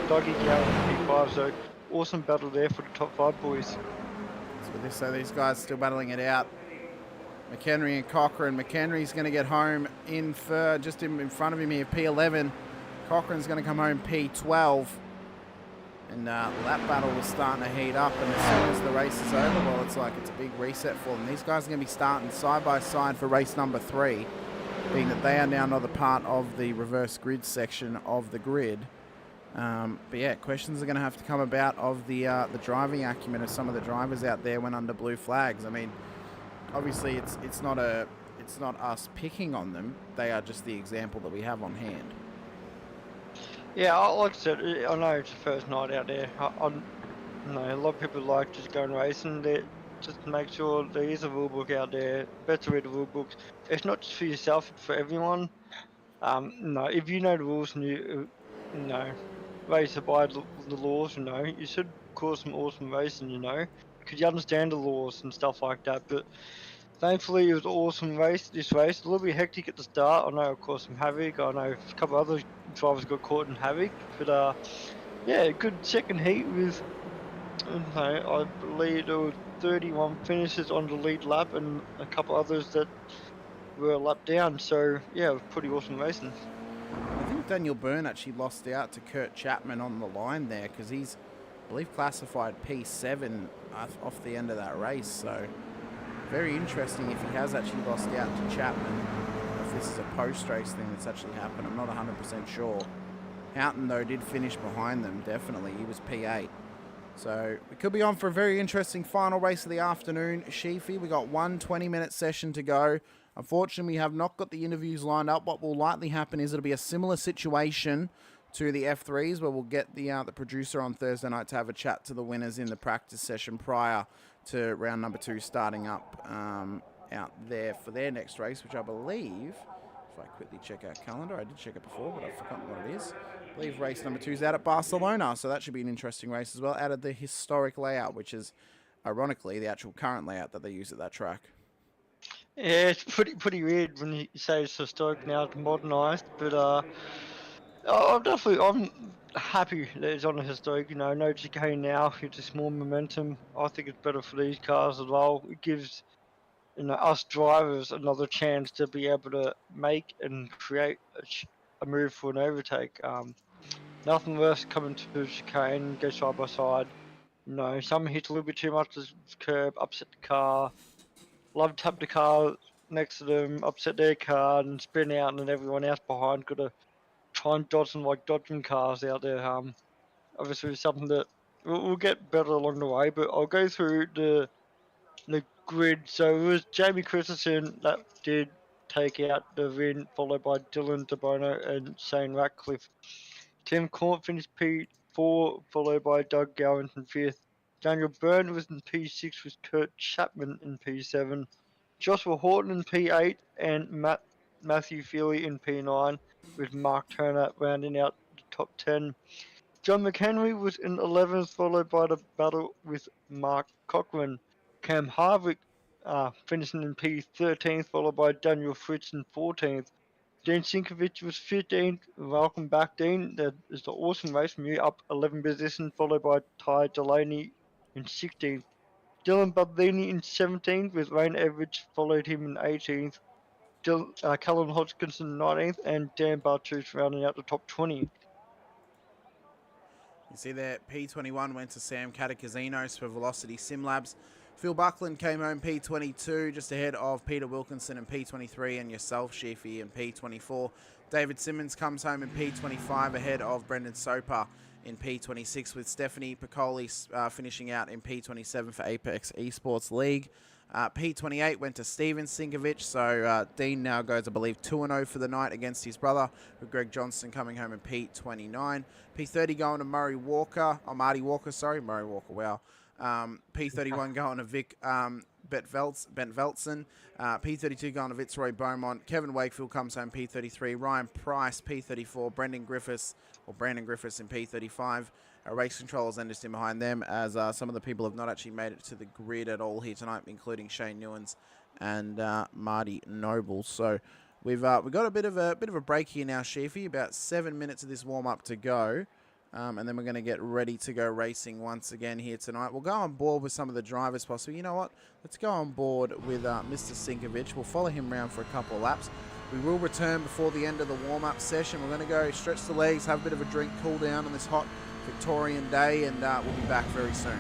Dougie Gowan in P5. So awesome battle there for the top 5 boys. So these guys still battling it out. McHenry and Cochrane. McHenry's going to get home in just in front of him here, P11. Cochrane's going to come home P12. And that battle was starting to heat up, and as soon as the race is over, well, it's like it's a big reset for them. These guys are going to be starting side by side for race number 3, being that they are now not a part of the reverse grid section of the grid. But yeah, questions are going to have to come about of the driving acumen of some of the drivers out there when under blue flags. I mean, obviously it's not us picking on them. They are just the example that we have on hand. Yeah, like I said, I know it's the first night out there. I know a lot of people like just going racing. just make sure there is a rule book out there. Better read the rule books. It's not just for yourself; it's for everyone. If you know the rules and you know, race by the laws, you should cause some awesome racing, because you understand the laws and stuff like that. But thankfully, it was an awesome race. This race, a little bit hectic at the start. I know it caused some havoc. I know a couple of other drivers got caught in havoc, but yeah, good second heat with. I believe there were 31 finishes on the lead lap and a couple others that were a lap down. So yeah, it was pretty awesome racing. I think Daniel Byrne actually lost out to Kurt Chapman on the line there because he's, I believe, classified P7 off the end of that race. So very interesting if he has actually lost out to Chapman. If this is a post-race thing that's actually happened, I'm not 100% sure. Houghton, though, did finish behind them, definitely. He was P8. So we could be on for a very interesting final race of the afternoon. Sheafy, we got one 20-minute session to go. Unfortunately, we have not got the interviews lined up. What will likely happen is it'll be a similar situation to the F3s, where we'll get the producer on Thursday night to have a chat to the winners in the practice session prior to round number 2 starting up out there for their next race, which I believe, if I quickly check our calendar, I did check it before, but I've forgotten what it is. I believe race number 2 is out at Barcelona, so that should be an interesting race as well, out of the historic layout, which is, ironically, the actual current layout that they use at that track. Yeah, it's pretty weird when you say it's historic now, it's modernised, but I'm happy that it's on a historic, no chicane now, it's just more momentum. I think it's better for these cars as well. It gives us drivers another chance to be able to make and create a move for an overtake. Nothing worse coming to a chicane, go side by side. Someone hits a little bit too much to the curb, upset the car. Love to tap the car next to them, upset their car and spin out, and then everyone else behind got to try and dodge them like dodging cars out there. Obviously it's something that we'll get better along the way, but I'll go through the grid. So it was Jamie Christensen that did take out the win, followed by Dylan DeBono and Shane Ratcliffe. Tim Court finished P4, followed by Doug Gowan in 5th. Daniel Byrne was in P6 with Kurt Chapman in P7. Joshua Horton in P8 and Matthew Feely in P9, with Mark Turner rounding out the top 10. John McHenry was in 11th, followed by the battle with Mark Cochran. Cam Harvick finishing in P13th, followed by Daniel Fritz in 14th. Dean Sinkovich was 15th. Welcome back, Dean. That is an awesome race from you, up 11 positions, followed by Ty Delaney in 16th. Dylan Budlini in 17th, with Wayne Everidge followed him in 18th. Callum Hodgkinson 19th, and Dan Bartus rounding out the top 20. You see there, P21 went to Sam Catacasinos for Velocity Sim Labs. Phil Buckland came home P22, just ahead of Peter Wilkinson in P23 and yourself, Sheafy, in P24. David Simmons comes home in P25 ahead of Brendan Soper in P26, with Stephanie Piccoli finishing out in P27 for Apex Esports League. P28 went to Steven Sinkovich, so Dean now goes, I believe, 2-0 for the night against his brother, with Greg Johnson coming home in P29. P30 going to Murray Walker, wow. P31 going to Vic Bent Veltzen. P32 going to Fitzroy Beaumont. Kevin Wakefield comes home P33. Ryan Price, P34. Brandon Griffiths in P35. Race controllers then just in behind them, as some of the people have not actually made it to the grid at all here tonight, including Shane Newens and Marty Noble. So we've got a bit of a break here now, Sheafy. About 7 minutes of this warm up to go. And then we're going to get ready to go racing once again here tonight. We'll go on board with some of the drivers possibly. You know what? Let's go on board with Mr. Sinkovich. We'll follow him around for a couple of laps. We will return before the end of the warm-up session. We're going to go stretch the legs, have a bit of a drink, cool down on this hot Victorian day, and we'll be back very soon.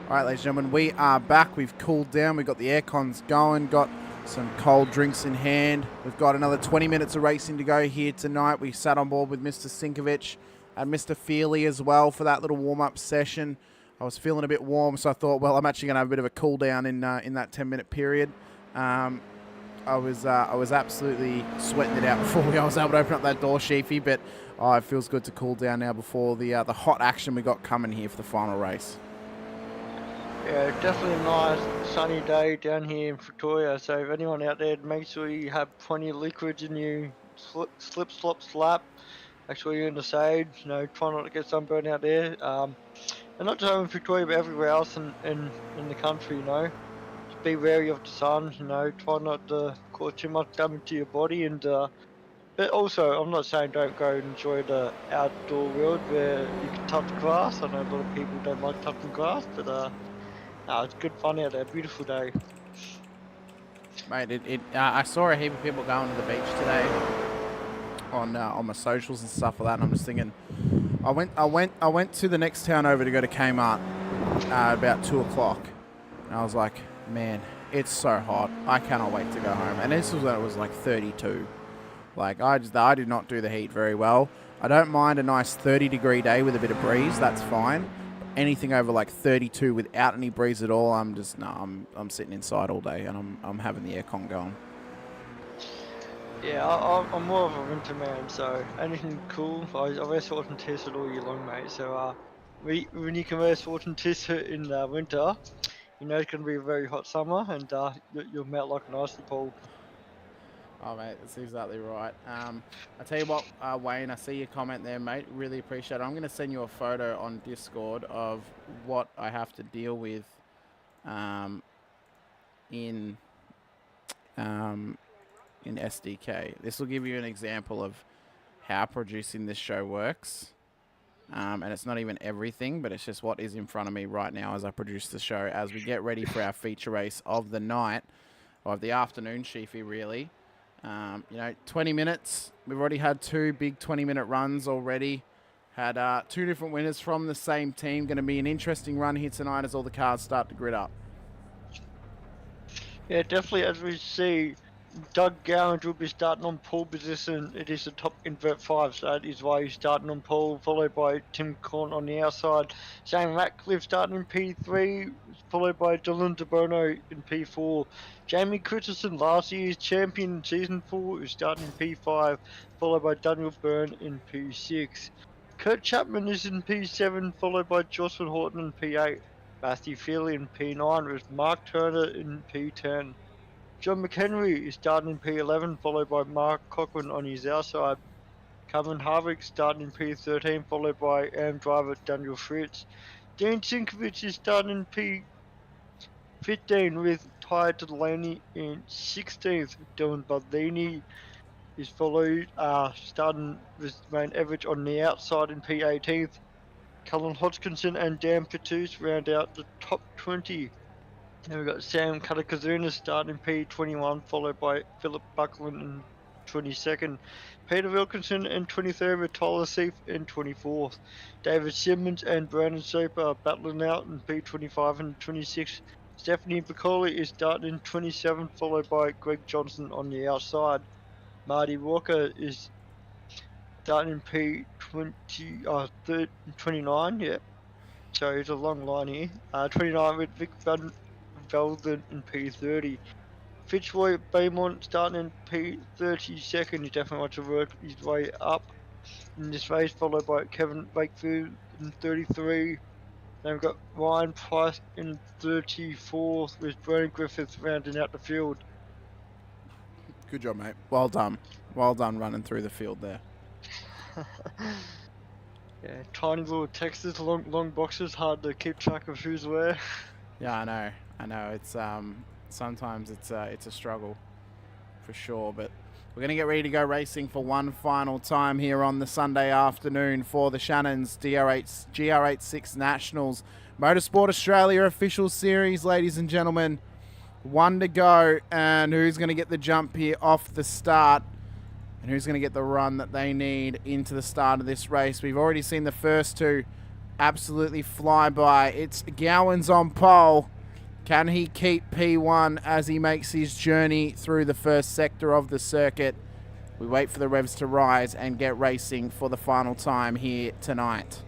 All right, ladies and gentlemen, we are back. We've cooled down. We've got the air cons going, got some cold drinks in hand. We've got another 20 minutes of racing to go here tonight. We sat on board with Mr. Sinkovic and Mr. Feely as well for that little warm-up session. I was feeling a bit warm, so I thought, well, I'm actually going to have a bit of a cool down in that 10-minute period. I was absolutely sweating it out before I was able to open up that door, Sheafy, but it feels good to cool down now before the hot action we got coming here for the final race. Yeah, definitely a nice sunny day down here in Victoria, so if anyone out there, make sure you have plenty of liquids in you. Slip, slop, slap. Make sure you're in the shade, you know, try not to get sunburn out there. And not just in Victoria, but everywhere else in the country, you know. Just be wary of the sun, you know, try not to cause too much damage to your body. And but also, I'm not saying don't go and enjoy the outdoor world where you can touch grass. I know a lot of people don't like touching grass, but no, it's good fun out there, beautiful day. Mate, I saw a heap of people going to the beach today on my socials and stuff like that, and I'm just thinking, I went to the next town over to go to Kmart about 2 o'clock, and I was like, man, it's so hot. I cannot wait to go home. And this was when it was like 32. Like I did not do the heat very well. I don't mind a nice 30-degree day with a bit of breeze. That's fine. Anything over like 32 without any breeze at all, I'm sitting inside all day, and I'm having the aircon going. Yeah, I'm more of a winter man, so anything cool. I wear shorts and t-shirt all year long, mate. So when you can wear shorts and t-shirt in winter, you know it's going to be a very hot summer, and you'll melt like an ice ball. Oh, mate, that's exactly right. I tell you what, Wayne, I see your comment there, mate. Really appreciate it. I'm going to send you a photo on Discord of what I have to deal with in SDK. This will give you an example of how producing this show works. And it's not even everything, but it's just what is in front of me right now as I produce the show, as we get ready for our feature race of the night, or of the afternoon, Sheafy, really. 20 minutes. We've already had 2 big 20-minute runs already. Had 2 different winners from the same team. Going to be an interesting run here tonight as all the cars start to grid up. Yeah, definitely. As we see, Doug Gowans will be starting on pole position. It is the top invert 5, so that is why he's starting on pole, followed by Tim Corn on the outside. Shane Ratcliffe starting in P3, followed by Dylan DeBono in P4. Jamie Christensen, last year's champion in Season 4, is starting in P5, followed by Daniel Byrne in P6. Kurt Chapman is in P7, followed by Jocelyn Horton in P8. Matthew Feely in P9, with Mark Turner in P10. John McHenry is starting in P11, followed by Mark Cochran on his outside. Cameron Harvick starting in P13, followed by AM driver Daniel Fritz. Dean Sinkovic is starting in P15 with Ty Delaney in 16th. Dylan Baldini is followed, starting with Wayne Everidge on the outside in P18th. Cullen Hodgkinson and Dan Petus round out the top 20. Then we've got Sam Katakazuna starting in P21, followed by Philip Buckland in 22nd. Peter Wilkinson in 23rd, with Tyler Sheaf in 24th. David Simmons and Brandon Soper are battling out in P25 and 26th. Stephanie Piccoli is starting in 27th, followed by Greg Johnson on the outside. Marty Walker is starting in P29, yeah. So it's a long line here. 29 with Vic Van Velden in P30. Fitzroy Beaumont starting in P32nd. He definitely wants to work his way up in this race, followed by Kevin Wakefield in 33. Then we've got Ryan Price in 34th, with Brian Griffiths rounding out the field. Good job, mate. Well done. Well done running through the field there. Yeah, tiny little Texas, long boxes, hard to keep track of who's where. Yeah, I know. It's sometimes it's a struggle, for sure. But we're gonna get ready to go racing for one final time here on the Sunday afternoon for the Shannon's GR86 Nationals Motorsport Australia official series, ladies and gentlemen. 1 to go, and who's gonna get the jump here off the start? And who's going to get the run that they need into the start of this race? We've already seen the first 2 absolutely fly by. It's Gowans on pole. Can he keep P1 as he makes his journey through the first sector of the circuit? We wait for the revs to rise and get racing for the final time here tonight.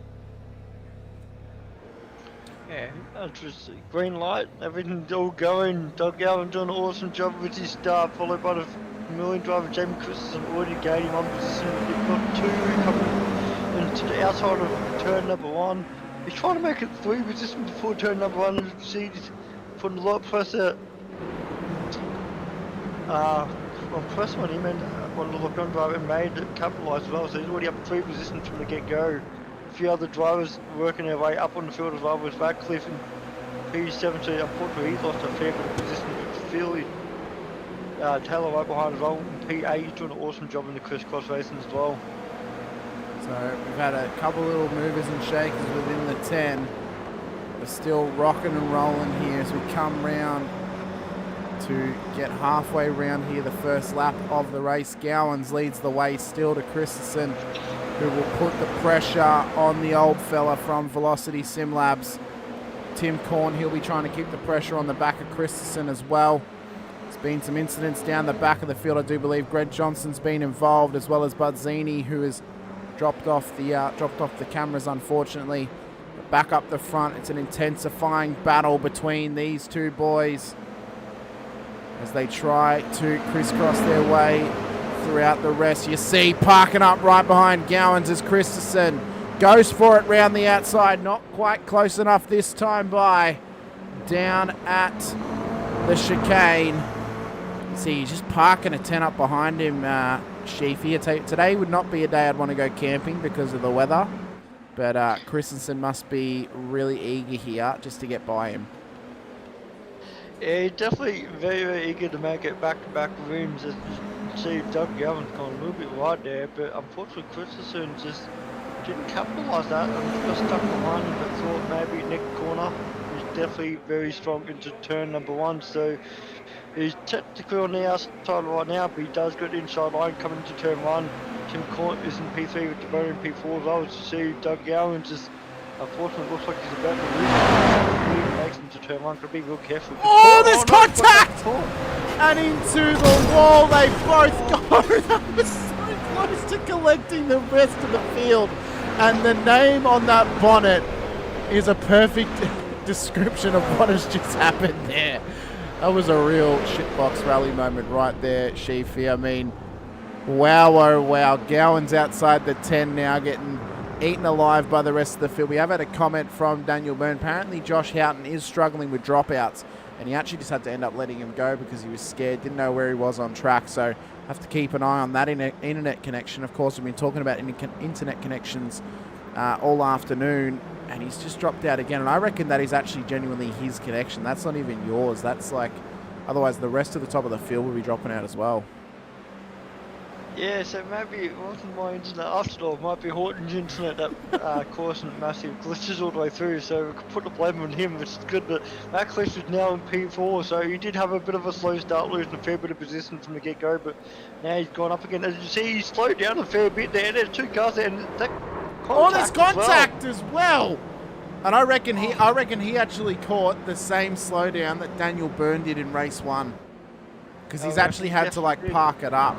Yeah, just green light, everything's all going. Doug Allen doing an awesome job with his start, followed by the million driver Jamie Christensen already gaining one position. They've got two coming into the outside of turn number one. He's trying to make it 3 positions before turn number one, and you see he's putting a lot of pressure on press on him, and one of the lock-on driver made it capitalise as well, so he's already up 3 positions from the get-go. A few other drivers working their way up on the field as well, with Radcliffe and P17. Unfortunately, he's lost a fair bit of position, but Philly Taylor right behind as well, and P8 he's doing an awesome job in the crisscross racing as well. So we've had a couple little movers and shakers within the 10. We're still rocking and rolling here as we come round to get halfway round here, the first lap of the race. Gowans leads the way still to Christensen, who will put the pressure on the old fella from Velocity Sim Labs. Tim Cornhill will be trying to keep the pressure on the back of Christensen as well. There's been some incidents down the back of the field. I do believe Greg Johnson's been involved, as well as Budzini, who has dropped off the cameras, unfortunately. But back up the front, it's an intensifying battle between these two boys as they try to crisscross their way throughout the rest. You see parking up right behind Gowans as Christensen goes for it round the outside. Not quite close enough this time by down at the chicane. See, he's just parking a 10 up behind him, Sheaf here. Today would not be a day I'd want to go camping because of the weather, but Christensen must be really eager here just to get by him. Yeah, he's definitely very, very eager to make it back-to-back wins. As you see, Doug Gavin gone a little bit wide there, but unfortunately Christensen just didn't capitalise that and got stuck behind him, but thought maybe next corner. He's definitely very strong into turn number one, so he's technically on the outside right now, but he does get the inside line coming into turn one. Tim Court is in P3 with the boat in P4 as well. As you see, Doug Gowan just unfortunately looks like he's about to lose. He makes into turn one, got to be real careful. Oh, there's contact! And into the wall they both go. That was so close to collecting the rest of the field. And the name on that bonnet is a perfect description of what has just happened there. That was a real shitbox rally moment right there, Sheafy. I mean, wow, oh wow. Gowan's outside the 10 now, getting eaten alive by the rest of the field. We have had a comment from Daniel Byrne. Apparently Josh Houghton is struggling with dropouts, and he actually just had to end up letting him go because he was scared, didn't know where he was on track. So have to keep an eye on that internet connection. Of course, we've been talking about internet connections all afternoon, and he's just dropped out again. And I reckon that is actually genuinely his connection. That's not even yours. That's like, otherwise the rest of the top of the field will be dropping out as well. Yeah, so maybe it wasn't my internet after all. It might be Horton's internet that causing massive glitches all the way through, so we could put the blame on him, which is good. But Radcliffe is now in P4, so he did have a bit of a slow start, losing a fair bit of position from the get-go, but now he's gone up again. As you see, he slowed down a fair bit there. There's two cars there, and that there's contact as well. And I reckon he actually caught the same slowdown that Daniel Byrne did in race one, because he's actually had to like park it up.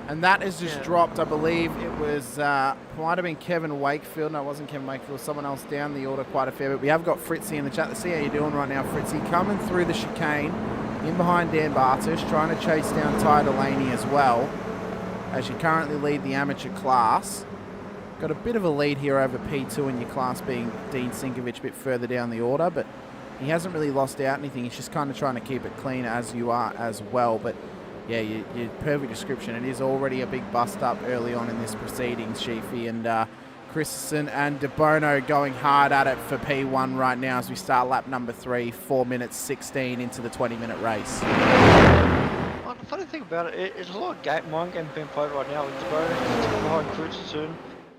And that has just dropped. I believe it was, might have been Kevin Wakefield. No, it wasn't Kevin Wakefield. Someone else down the order quite a fair bit. We have got Fritzy in the chat. Let's see how you're doing right now, Fritzy. Coming through the chicane, in behind Dan Bartish, trying to chase down Ty Delaney as well, as you currently lead the amateur class. Got a bit of a lead here over P2 in your class, being Dean Sinkovich a bit further down the order, but he hasn't really lost out anything. He's just kind of trying to keep it clean, as you are as well. But yeah, your perfect description. It is already a big bust up early on in this proceedings, Sheafy, and Christensen and De Bono going hard at it for P1 right now as we start lap number 3, 4 minutes 16 into the 20-minute race. Well, the funny thing about it, it's a lot of mind game being played right now with De Bono behind Christensen.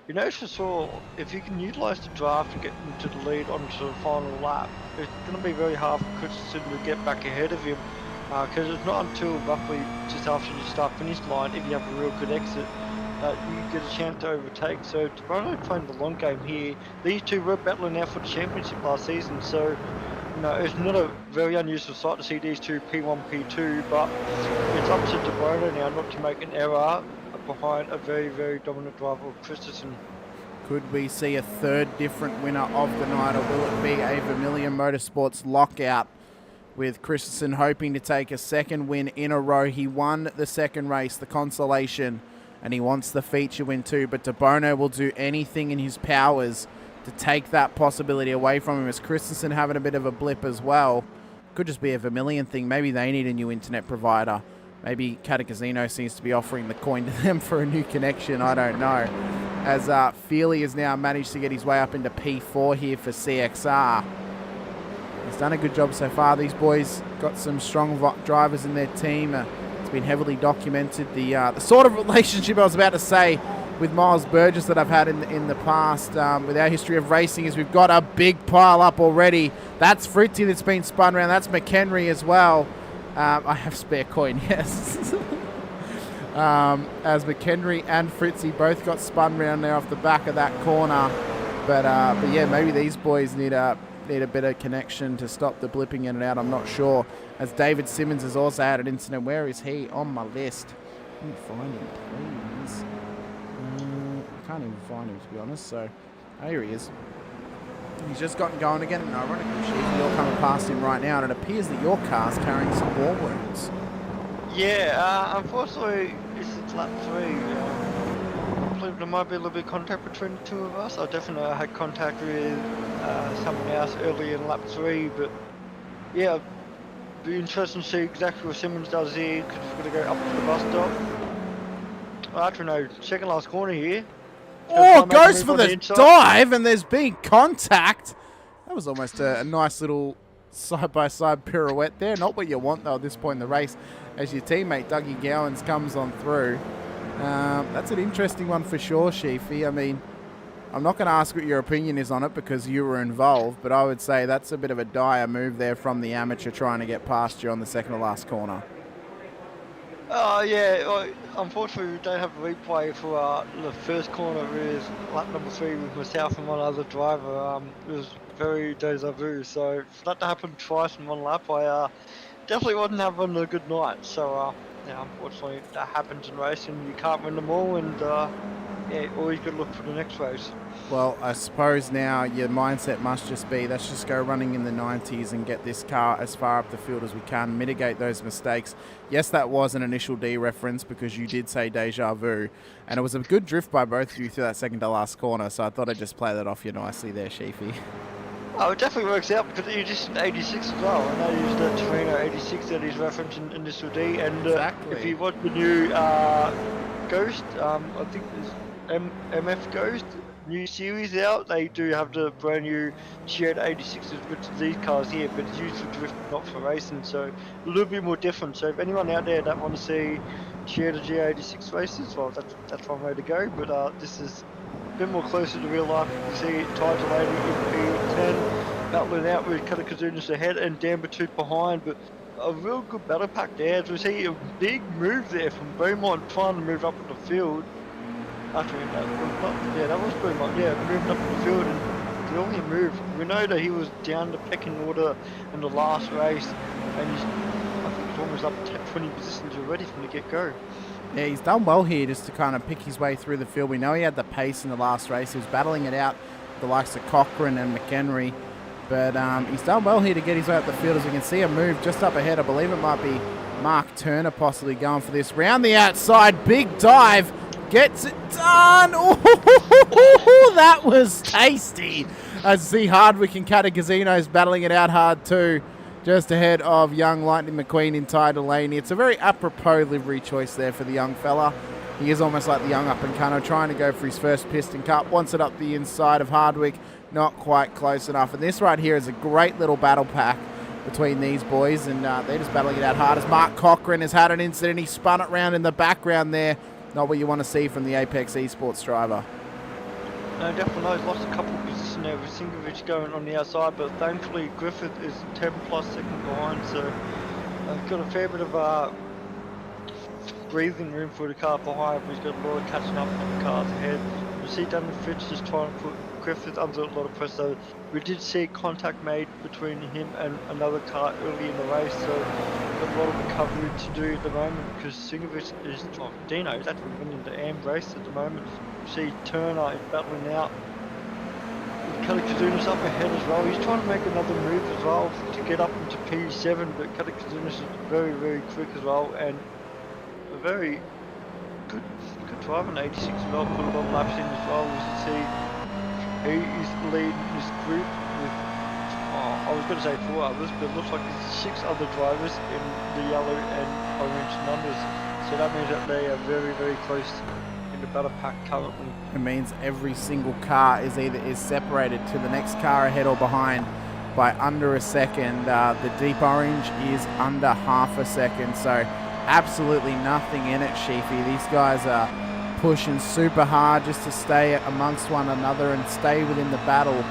You notice for sure, if you can utilise the draft to get into the lead onto the final lap, it's going to be very hard for Christensen to get back ahead of him. Because it's not until roughly just after the start-finish line, if you have a real good exit, that you get a chance to overtake. So Toronto playing the long game here. These two were battling out for the championship last season, so it's not a very unusual sight to see these two P1, P2, but it's up to Toronto now not to make an error behind a very, very dominant driver, Christensen. Could we see a third different winner of the night, or will it be a Vermilion Motorsports lockout with Christensen hoping to take a second win in a row? He won the second race, the consolation, and he wants the feature win too, but De Bono will do anything in his powers to take that possibility away from him, as Christensen having a bit of a blip as well. Could just be a Vermilion thing. Maybe they need a new internet provider. Maybe Catacasino seems to be offering the coin to them for a new connection. I don't know. As Feely has now managed to get his way up into P4 here for CXR. He's done a good job so far. These boys got some strong drivers in their team. It's been heavily documented. The sort of relationship I was about to say with Miles Burgess that I've had in the past with our history of racing is we've got a big pile up already. That's Fritzy that's been spun around. That's McHenry as well. I have spare coin, yes. As McHenry and Fritzy both got spun round there off the back of that corner. But yeah, maybe these boys need a bit of connection to stop the blipping in and out. I'm not sure. As David Simmons has also had an incident. Where is he on my list? Let me find him, please. I can't even find him, to be honest. So, here he is. He's just gotten going again. And ironically, you're coming past him right now, and it appears that your car's carrying some ball wounds. Yeah, unfortunately, this is lap 3. I believe there might be a little bit of contact between the two of us. I definitely had contact with someone else early in lap 3, but yeah, it'd be interesting to see exactly what Simmons does here, because we're going to go up to the bus stop. Well, actually, no, second last corner here. Oh, goes for the dive, and there's been contact. That was almost a nice little side-by-side pirouette there. Not what you want, though, at this point in the race, as your teammate Dougie Gowans comes on through. That's an interesting one for sure, Sheafy. I mean, I'm not going to ask what your opinion is on it because you were involved, but I would say that's a bit of a dire move there from the amateur trying to get past you on the second to last corner. Yeah, well, unfortunately we don't have a replay for the first corner. It was lap number 3 with myself and one other driver. It was very deja vu, so for that to happen twice in one lap, I definitely wasn't having a good night. So yeah, unfortunately that happens in racing. You can't win them all, and yeah, always got to look for the next race. Well, I suppose now your mindset must just be, let's just go running in the 90s and get this car as far up the field as we can, mitigate those mistakes. Yes, that was an initial D reference because you did say deja vu, and it was a good drift by both of you through that second to last corner, so I thought I'd just play that off you nicely there, Sheafy. Oh, it definitely works out because you just 86 as well, and I used the Torino 86 that he's referencing initial D, and exactly. If you want the new Ghost, I think there's MF Ghost, new series out, they do have the brand new GR86s, which is these cars here, but it's used for drift, not for racing, so a little bit more different. So if anyone out there that want to see GR86 races, well, that's one way to go, but this is a bit more closer to real life. You see Tiger Lady in P10, battling out with Catakazunas ahead and Dambertooth behind, but a real good battle pack there. As we see a big move there from Beaumont trying to move up in the field. Actually, that was Beaumont, yeah, moving up in the field, and brilliant move. We know that he was down the pecking order in the last race, and he's, I think he's almost up 20 positions already from the get-go. Yeah, he's done well here just to kind of pick his way through the field. We know he had the pace in the last race. He was battling it out with the likes of Cochrane and McHenry, but he's done well here to get his way up the field. As we can see a move just up ahead. I believe it might be Mark Turner possibly going for this. Round the outside, big dive. Gets it done. Oh, that was tasty. As see Hardwick and Catacasino's battling it out hard too, just ahead of young Lightning McQueen in Ty Delaney. It's a very apropos livery choice there for the young fella. He is almost like the young up-and-comer, trying to go for his first Piston Cup. Wants it up the inside of Hardwick, not quite close enough. And this right here is a great little battle pack between these boys, and they're just battling it out hard. As Mark Cochrane has had an incident, he spun it round in the background there. Not what you want to see from the Apex Esports driver. No, definitely not. He's lost a couple of positions there with Singovich going on the outside, but thankfully Griffith is 10 plus seconds behind, so I've got a fair bit of breathing room for the car behind, but he's got a lot of catching up on the cars ahead. You see Daniel Fitz just trying to put Griffith under a lot of pressure. We did see contact made between him and another car early in the race, so we've got a lot of recovery to do at the moment because Singovich is, Dino is actually winning the AM race at the moment. You see Turner is battling out. Kalikazunas up ahead as well. He's trying to make another move as well to get up into P7, but Kalikazunas is very, very quick as well and a very good driver in 86 as well. Put a lot of laps in as well. As you see, he is leading this group with, I was going to say 4 others, but it looks like there's 6 other drivers in the yellow and orange numbers. So that means that they are very, very close in the battle pack currently. It means every single car is either separated to the next car ahead or behind by under a second. The deep orange is under half a second, so absolutely nothing in it, Sheafy. These guys are pushing super hard just to stay amongst one another and stay within the battle.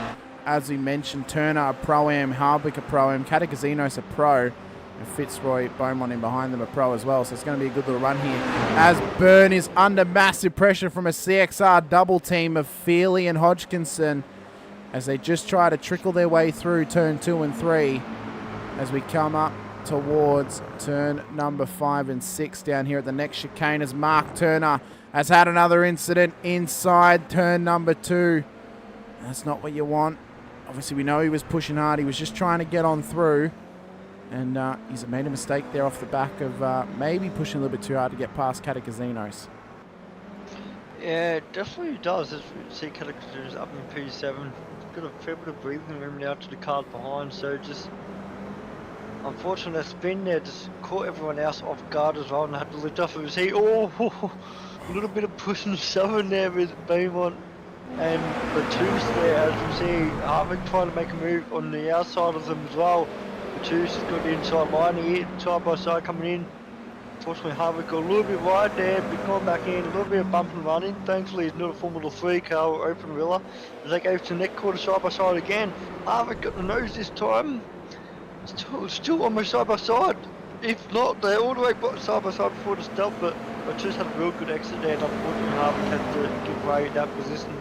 As we mentioned, Turner a Pro-Am, Harvick a Pro-Am, Katakazinos a Pro, and Fitzroy, Beaumont in behind them a Pro as well. So it's going to be a good little run here as Byrne is under massive pressure from a CXR double team of Feely and Hodgkinson as they just try to trickle their way through turn 2 and 3 as we come up towards turn number 5 and 6 down here at the next chicane as Mark Turner has had another incident inside turn number 2. That's not what you want. Obviously, we know he was pushing hard. He was just trying to get on through. And he's made a mistake there off the back of maybe pushing a little bit too hard to get past Katakazinos. Yeah, it definitely does. As we see Katakazinos up in P7. Got a fair bit of breathing room now to the cars behind. So just unfortunately, that spin there just caught everyone else off guard as well and had to lift off. It was he. A little bit of pushing shoving there with Beaumont and Batus there. As you see, Harvick trying to make a move on the outside of them as well. Batus has got the inside line here, side by side coming in. Unfortunately, Harvick got a little bit wide there, but gone back in, a little bit of bump and running. Thankfully, it's not a Formula 3 car or open wheeler. As they go to the neck quarter side by side again. Harvick got the nose this time. Still almost side by side. If not, they're all the way side by side before the stop, but I just had a real good exit there, and unfortunately Harvick had to give way in that position.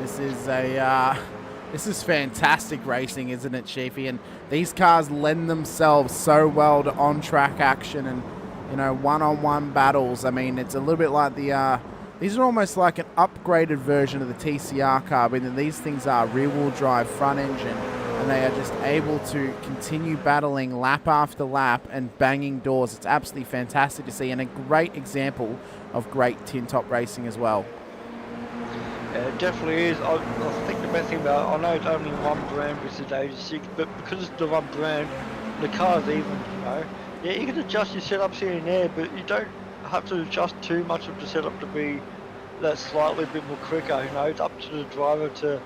This is fantastic racing, isn't it, Sheafy? And these cars lend themselves so well to on-track action and, you know, one-on-one battles. I mean, it's a little bit like these are almost like an upgraded version of the TCR car, but these things are rear-wheel drive, front engine, and they are just able to continue battling lap after lap and banging doors. It's absolutely fantastic to see, and a great example of great tin top racing as well. Yeah, it definitely is. I think the best thing about it, I know it's only one brand, which is 86, but because it's the one brand, the car's even, you know. Yeah, you can adjust your setups here and there, but you don't have to adjust too much of the setup to be that slightly bit more quicker, you know. It's up to the driver to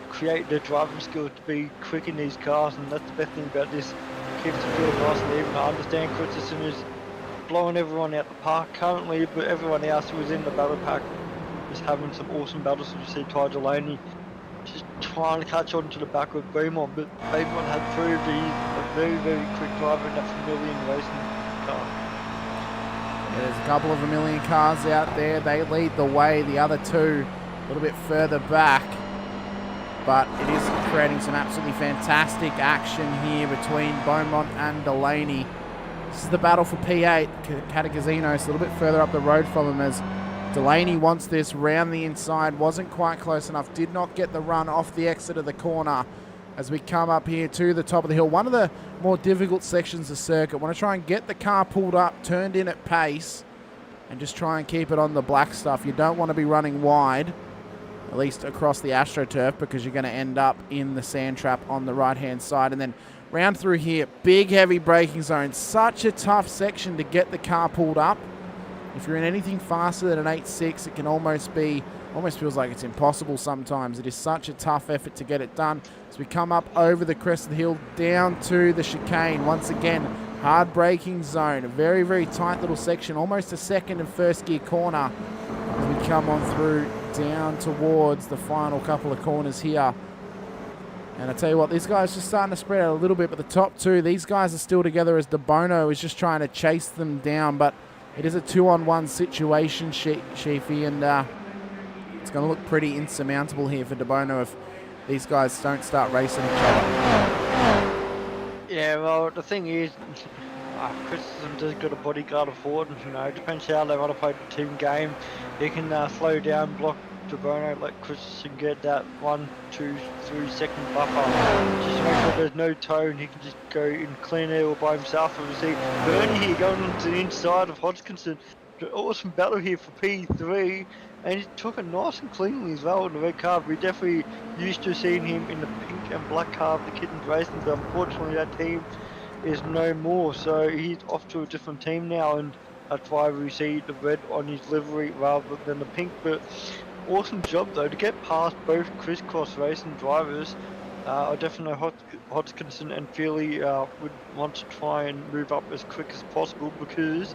create the driving skills to be quick in these cars, and that's the best thing about this. Keeps it feeling nice and even. I understand Christensen is blowing everyone out the park currently, but everyone else who was in the battle pack is having some awesome battles. You see Ty Delaney just trying to catch on to the back with Beaumont, but Beaumont had proved he's a very, very quick driver in that Vermilion racing car. Yeah, there's a couple of Vermilion cars out there. They lead the way. The other two a little bit further back. But it is creating some absolutely fantastic action here between Beaumont and Delaney. This is the battle for P8. Katakazinos a little bit further up the road from him as Delaney wants this round the inside. Wasn't quite close enough. Did not get the run off the exit of the corner as we come up here to the top of the hill. One of the more difficult sections of the circuit. Want to try and get the car pulled up, turned in at pace, and just try and keep it on the black stuff. You don't want to be running wide, at least across the AstroTurf, because you're going to end up in the sand trap on the right-hand side. And then round through here, big heavy braking zone. Such a tough section to get the car pulled up. If you're in anything faster than an 8.6, it can almost feels like it's impossible sometimes. It is such a tough effort to get it done. As we come up over the crest of the hill, down to the chicane. Once again, hard braking zone. A very, very tight little section. Almost a second and first gear corner. As we come on through down towards the final couple of corners here. And I tell you what, these guys are just starting to spread out a little bit, but the top two, these guys are still together as De Bono is just trying to chase them down. But it is a 2-on-1 situation, Sheafy, and it's going to look pretty insurmountable here for De Bono if these guys don't start racing each other. Yeah, well, the thing is, Christensen just got a bodyguard forward, and it depends how they want to play the team game. He can slow down, block De Bono, let Christensen get that 1, 2, 3 second buffer. Just make sure there's no toe, and he can just go in clean air all by himself. And we see Bernie here going onto the inside of Hodgkinson. Awesome battle here for P3, and he took it nice and cleanly as well in the red car. We definitely used to seeing him in the pink and black car of the Kittens Racing, but unfortunately that team is no more, so he's off to a different team now, and that's why we see the red on his livery rather than the pink. But awesome job though to get past both crisscross racing drivers. I definitely know Hodgkinson and Feely would want to try and move up as quick as possible, because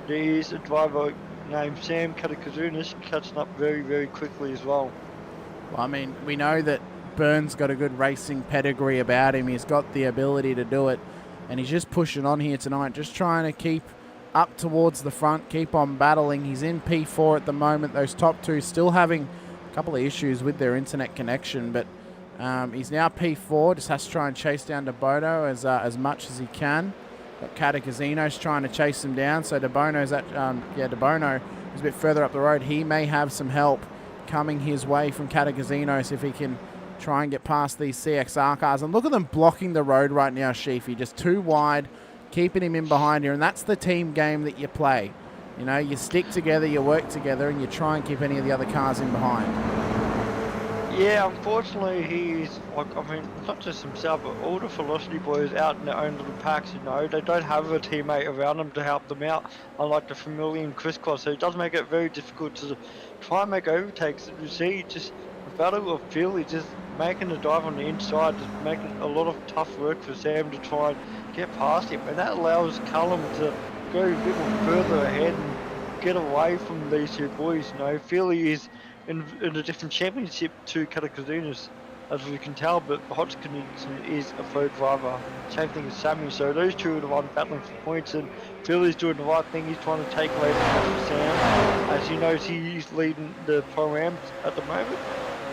there is a driver named Sam Katakazunas catching up very, very quickly as well. Well, I mean, we know that Burns got a good racing pedigree about him. He's got the ability to do it, and he's just pushing on here tonight, just trying to keep up towards the front, keep on battling. He's in P4 at the moment. Those top two still having a couple of issues with their internet connection, but he's now P4, just has to try and chase down De Bono as much as he can. But Catacazino's trying to chase him down, so De Bono's De Bono is a bit further up the road. He may have some help coming his way from Catacazino's if he can try and get past these CXR cars. And look at them blocking the road right now, Sheafy. Just too wide, keeping him in behind here. And that's the team game that you play. You know, you stick together, you work together, and you try and keep any of the other cars in behind. Yeah, unfortunately he's, like, I mean, not just himself, but all the Velocity boys out in their own little packs, you know. They don't have a teammate around them to help them out, unlike the familiar and crisscross. So it does make it very difficult to try and make overtakes. You see, just the battle of Philly, just making the dive on the inside, just making a lot of tough work for Sam to try and get past him. And that allows Callum to go a bit more further ahead and get away from these two boys, you know. Philly is in a different championship to Catakazunas, as we can tell, but Hodgkinson is a third driver. Same thing as Sammy, so those two are the ones battling for points, and Philly's doing the right thing. He's trying to take away from Sam. As he knows, he's leading the Pro-Am at the moment,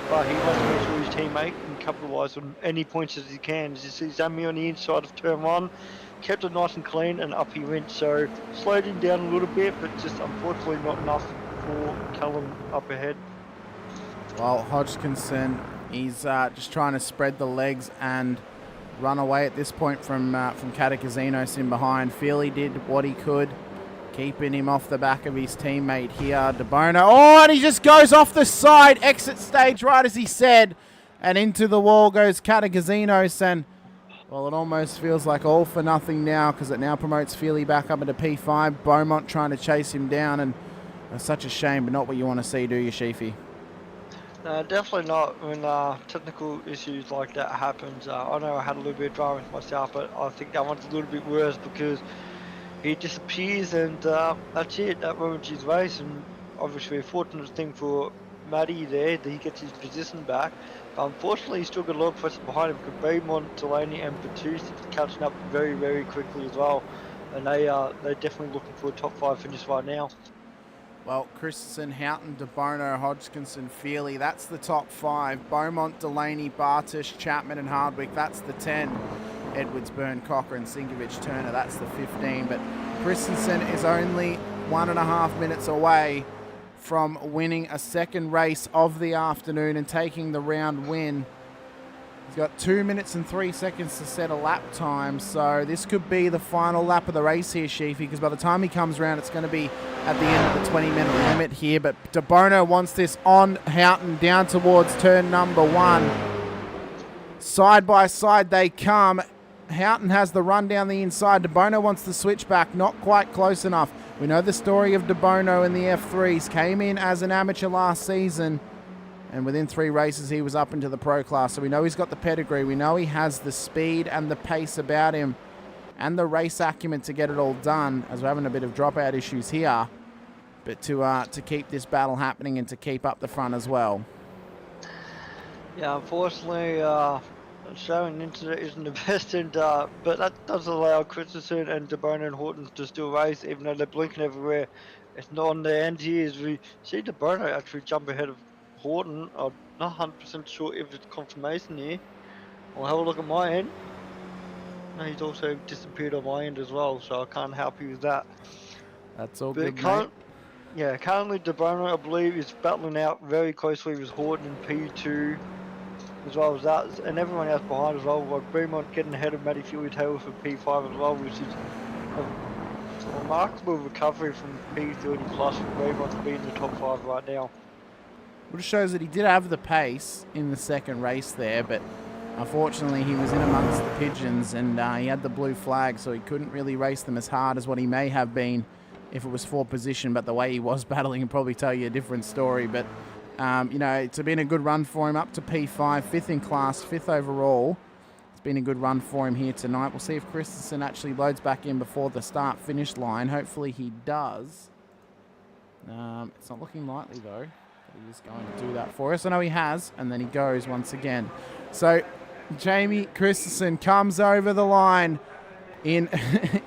but he wants to make sure his teammate can capitalise on any points as he can. As you see Sammy on the inside of turn 1, kept it nice and clean, and up he went, so slowed him down a little bit, but just unfortunately not enough for Callum up ahead. Well, Hodgkinson, he's just trying to spread the legs and run away at this point from Catakazinos in behind. Feely did what he could, keeping him off the back of his teammate here, De Bono. Oh, and he just goes off the side, exit stage right as he said, and into the wall goes Catakazinos, and well, it almost feels like all for nothing now, because it now promotes Feely back up into P5. Beaumont trying to chase him down, and it's such a shame, but not what you want to see, do you, Sheafy? No, definitely not when technical issues like that happens. I know I had a little bit of drama with myself, but I think that one's a little bit worse because he disappears, and that's it. That ruins his race, and obviously a fortunate thing for Matty there that he gets his position back. But unfortunately, he's still got a lot of pressure behind him because Beaumont, Delaney, and Bertuzzi are catching up very, very quickly as well, and they're definitely looking for a top 5 finish right now. Well, Christensen, Houghton, De Bono, Hodgkinson, Feely, that's the top 5. Beaumont, Delaney, Bartish, Chapman and Hardwick, that's the 10. Edwards, Byrne, Cochran, Sinkovich, Turner, that's the 15. But Christensen is only 1.5 minutes away from winning a second race of the afternoon and taking the round win. He's got 2 minutes and 3 seconds to set a lap time, so this could be the final lap of the race here, Sheafy, because by the time he comes around, it's going to be at the end of the 20-minute limit here. But De Bono wants this on Houghton down towards turn number 1. Side by side they come. Houghton has the run down the inside. De Bono wants the switchback, not quite close enough. We know the story of De Bono in the F3s. Came in as an amateur last season, and within 3 races, he was up into the pro class. So we know he's got the pedigree. We know he has the speed and the pace about him and the race acumen to get it all done, as we're having a bit of dropout issues here. But to keep this battle happening and to keep up the front as well. Yeah, unfortunately, showing internet isn't the best, and but that does allow Christensen and DeBono and Horton to still race, even though they're blinking everywhere. It's not on their end here. As we see DeBono actually jump ahead of Horton. I'm not 100% sure if it's confirmation here. I'll have a look at my end. No, he's also disappeared on my end as well, so I can't help you with that. That's all But good, mate. yeah, currently DeBono, I believe, is battling out very closely with Horton in P2, as well as that, and everyone else behind as well. Like Beaumont getting ahead of Matty Fury Taylor for P5 as well, which is a remarkable recovery from P30 plus for Beaumont to be in the top 5 right now. Which shows that he did have the pace in the second race there, but unfortunately he was in amongst the pigeons, and he had the blue flag, so he couldn't really race them as hard as what he may have been if it was for position. But the way he was battling will probably tell you a different story. But you know, it's been a good run for him up to P5, 5th in class, 5th overall. It's been a good run for him here tonight. We'll see if Christensen actually loads back in before the start-finish line. Hopefully he does. It's not looking likely though. He is going to do that for us. I know he has, and then he goes once again. So Jamie Christensen comes over the line in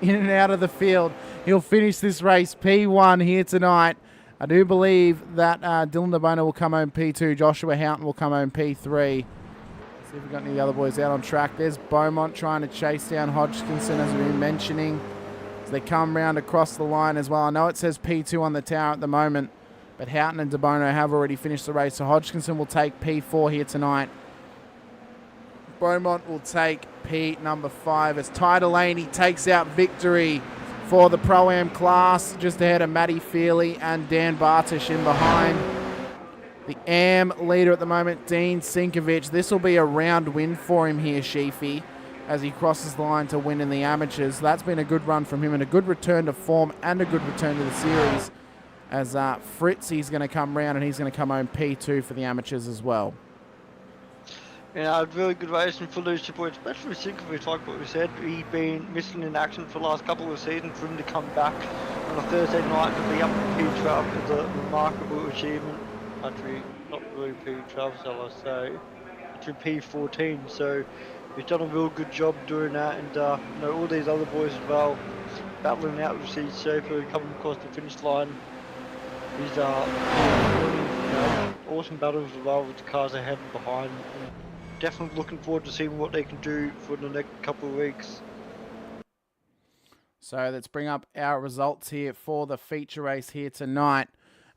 and out of the field. He'll finish this race P1 here tonight. I do believe that Dylan DeBono will come home P2. Joshua Houghton will come home P3. See if we've got any of the other boys out on track. There's Beaumont trying to chase down Hodgkinson, as we've been mentioning. As they come round across the line as well. I know it says P2 on the tower at the moment, but Houghton and DeBono have already finished the race. So Hodgkinson will take P4 here tonight. Beaumont will take P number 5 as Ty Delaney takes out victory for the Pro-Am class, just ahead of Matty Feely and Dan Bartish in behind. The AM leader at the moment, Dean Sinkovich. This will be a round win for him here, Sheafy, as he crosses the line to win in the amateurs. That's been a good run from him and a good return to form and a good return to the series. As Fritz, he's going to come round and he's going to come home P2 for the amateurs as well. Yeah, really good racing for those two boys, especially Sinkovich, like what we said. He's been missing in action for the last couple of seasons. For him to come back on a Thursday night to be up in P12 is a remarkable achievement. Actually, not really P12, shall I say. Actually P14, so he's done a real good job doing that. And you know, all these other boys as well, battling out with Siege Chauffeur, coming across the finish line. He's awesome battles as well with the cars ahead and behind. And definitely looking forward to seeing what they can do for the next couple of weeks. So let's bring up our results here for the feature race here tonight.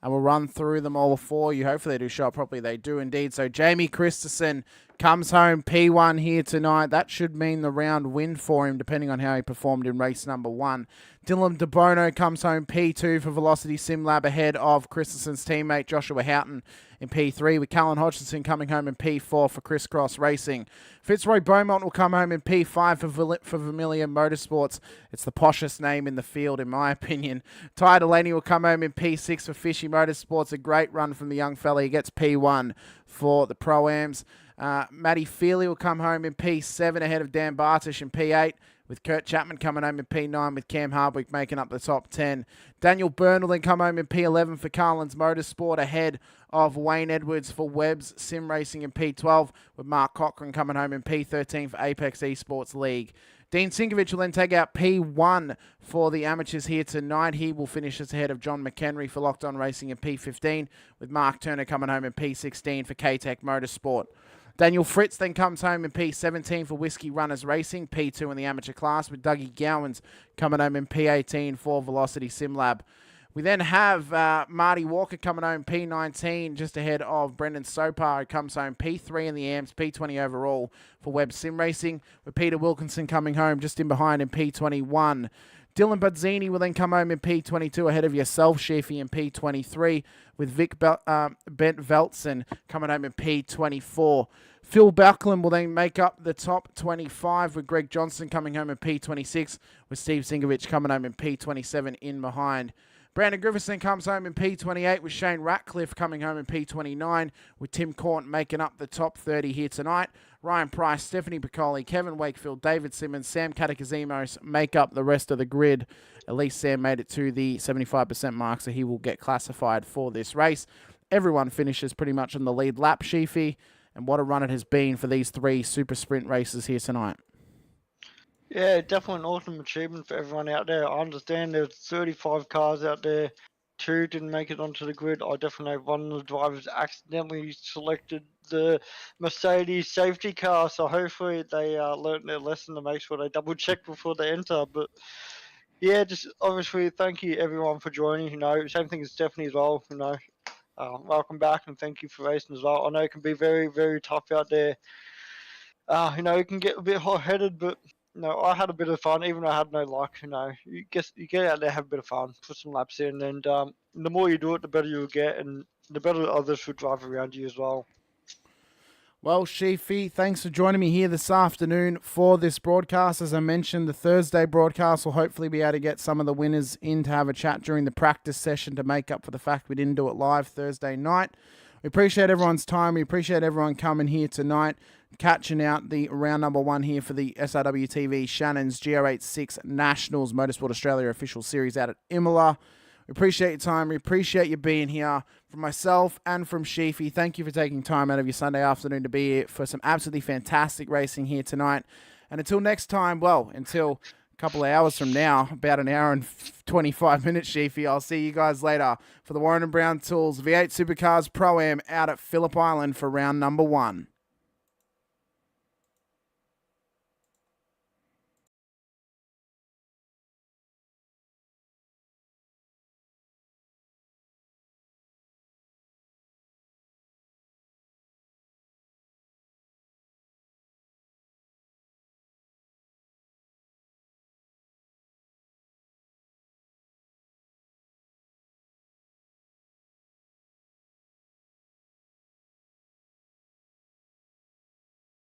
And we'll run through them all for you. Hopefully they do show up properly. They do indeed. So Jamie Christensen comes home P1 here tonight. That should mean the round win for him, depending on how he performed in race number 1. Dylan DeBono comes home P2 for Velocity Sim Lab ahead of Christensen's teammate Joshua Houghton in P3, with Callan Hodgkinson coming home in P4 for Crisscross Racing. Fitzroy Beaumont will come home in P5 for Vermilion Motorsports. It's the poshest name in the field, in my opinion. Ty Delaney will come home in P6 for Fishy Motorsports. A great run from the young fella. He gets P1 for the Pro-Ams. Matty Feely will come home in P7 ahead of Dan Bartish in P8, with Kurt Chapman coming home in P9 with Cam Hardwick making up the top 10. Daniel Byrne will then come home in P11 for Carlin's Motorsport ahead of Wayne Edwards for Webb's Sim Racing in P12, with Mark Cochran coming home in P13 for Apex Esports League. Dean Sinkovich will then take out P1 for the amateurs here tonight. He will finish us ahead of John McHenry for Locked On Racing in P15, with Mark Turner coming home in P16 for K-Tech Motorsport. Daniel Fritz then comes home in P17 for Whiskey Runners Racing, P2 in the amateur class, with Dougie Gowans coming home in P18 for Velocity Sim Lab. We then have Marty Walker coming home P19, just ahead of Brendan Sopar, who comes home P3 in the AMS, P20 overall for Webb Sim Racing, with Peter Wilkinson coming home just in behind in P21. Dylan Budzini will then come home in P22 ahead of yourself, Sheafy, in P23, with Vic Bent Veltzen coming home in P24. Phil Bauckland will then make up the top 25, with Greg Johnson coming home in P26, with Steve Singovich coming home in P27 in behind. Brandon Griffiths then comes home in P28, with Shane Ratcliffe coming home in P29, with Tim Cornt making up the top 30 here tonight. Ryan Price, Stephanie Piccoli, Kevin Wakefield, David Simmons, Sam Katakazimos make up the rest of the grid. At least Sam made it to the 75% mark, so he will get classified for this race. Everyone finishes pretty much on the lead lap, Sheafy, and what a run it has been for these 3 super sprint races here tonight. Yeah, definitely an awesome achievement for everyone out there. I understand there's 35 cars out there. 2 didn't make it onto the grid. I definitely know one of the drivers accidentally selected the Mercedes safety car, so hopefully they learned their lesson to make sure they double check before they enter. But yeah, just obviously thank you everyone for joining. Same thing as Stephanie as well. Welcome back and thank you for racing as well. I know it can be very, very tough out there. It can get a bit hot-headed, but I had a bit of fun, even though I had no luck. You get out there, have a bit of fun, put some laps in, and the more you do it, the better you'll get, and the better others will drive around you as well. Well, Sheafy, thanks for joining me here this afternoon for this broadcast. As I mentioned, the Thursday broadcast will hopefully be able to get some of the winners in to have a chat during the practice session to make up for the fact we didn't do it live Thursday night. We appreciate everyone's time. We appreciate everyone coming here tonight, catching out the round number 1 here for the SRWtv Shannon's GR86 Nationals Motorsport Australia official series out at Imola. We appreciate your time. We appreciate you being here. From myself and from Sheafy, thank you for taking time out of your Sunday afternoon to be here for some absolutely fantastic racing here tonight. And until next time, until a couple of hours from now, about an hour and 25 minutes, Sheafy, I'll see you guys later for the Warren & Brown Tools V8 Supercars Pro-Am out at Phillip Island for round number 1.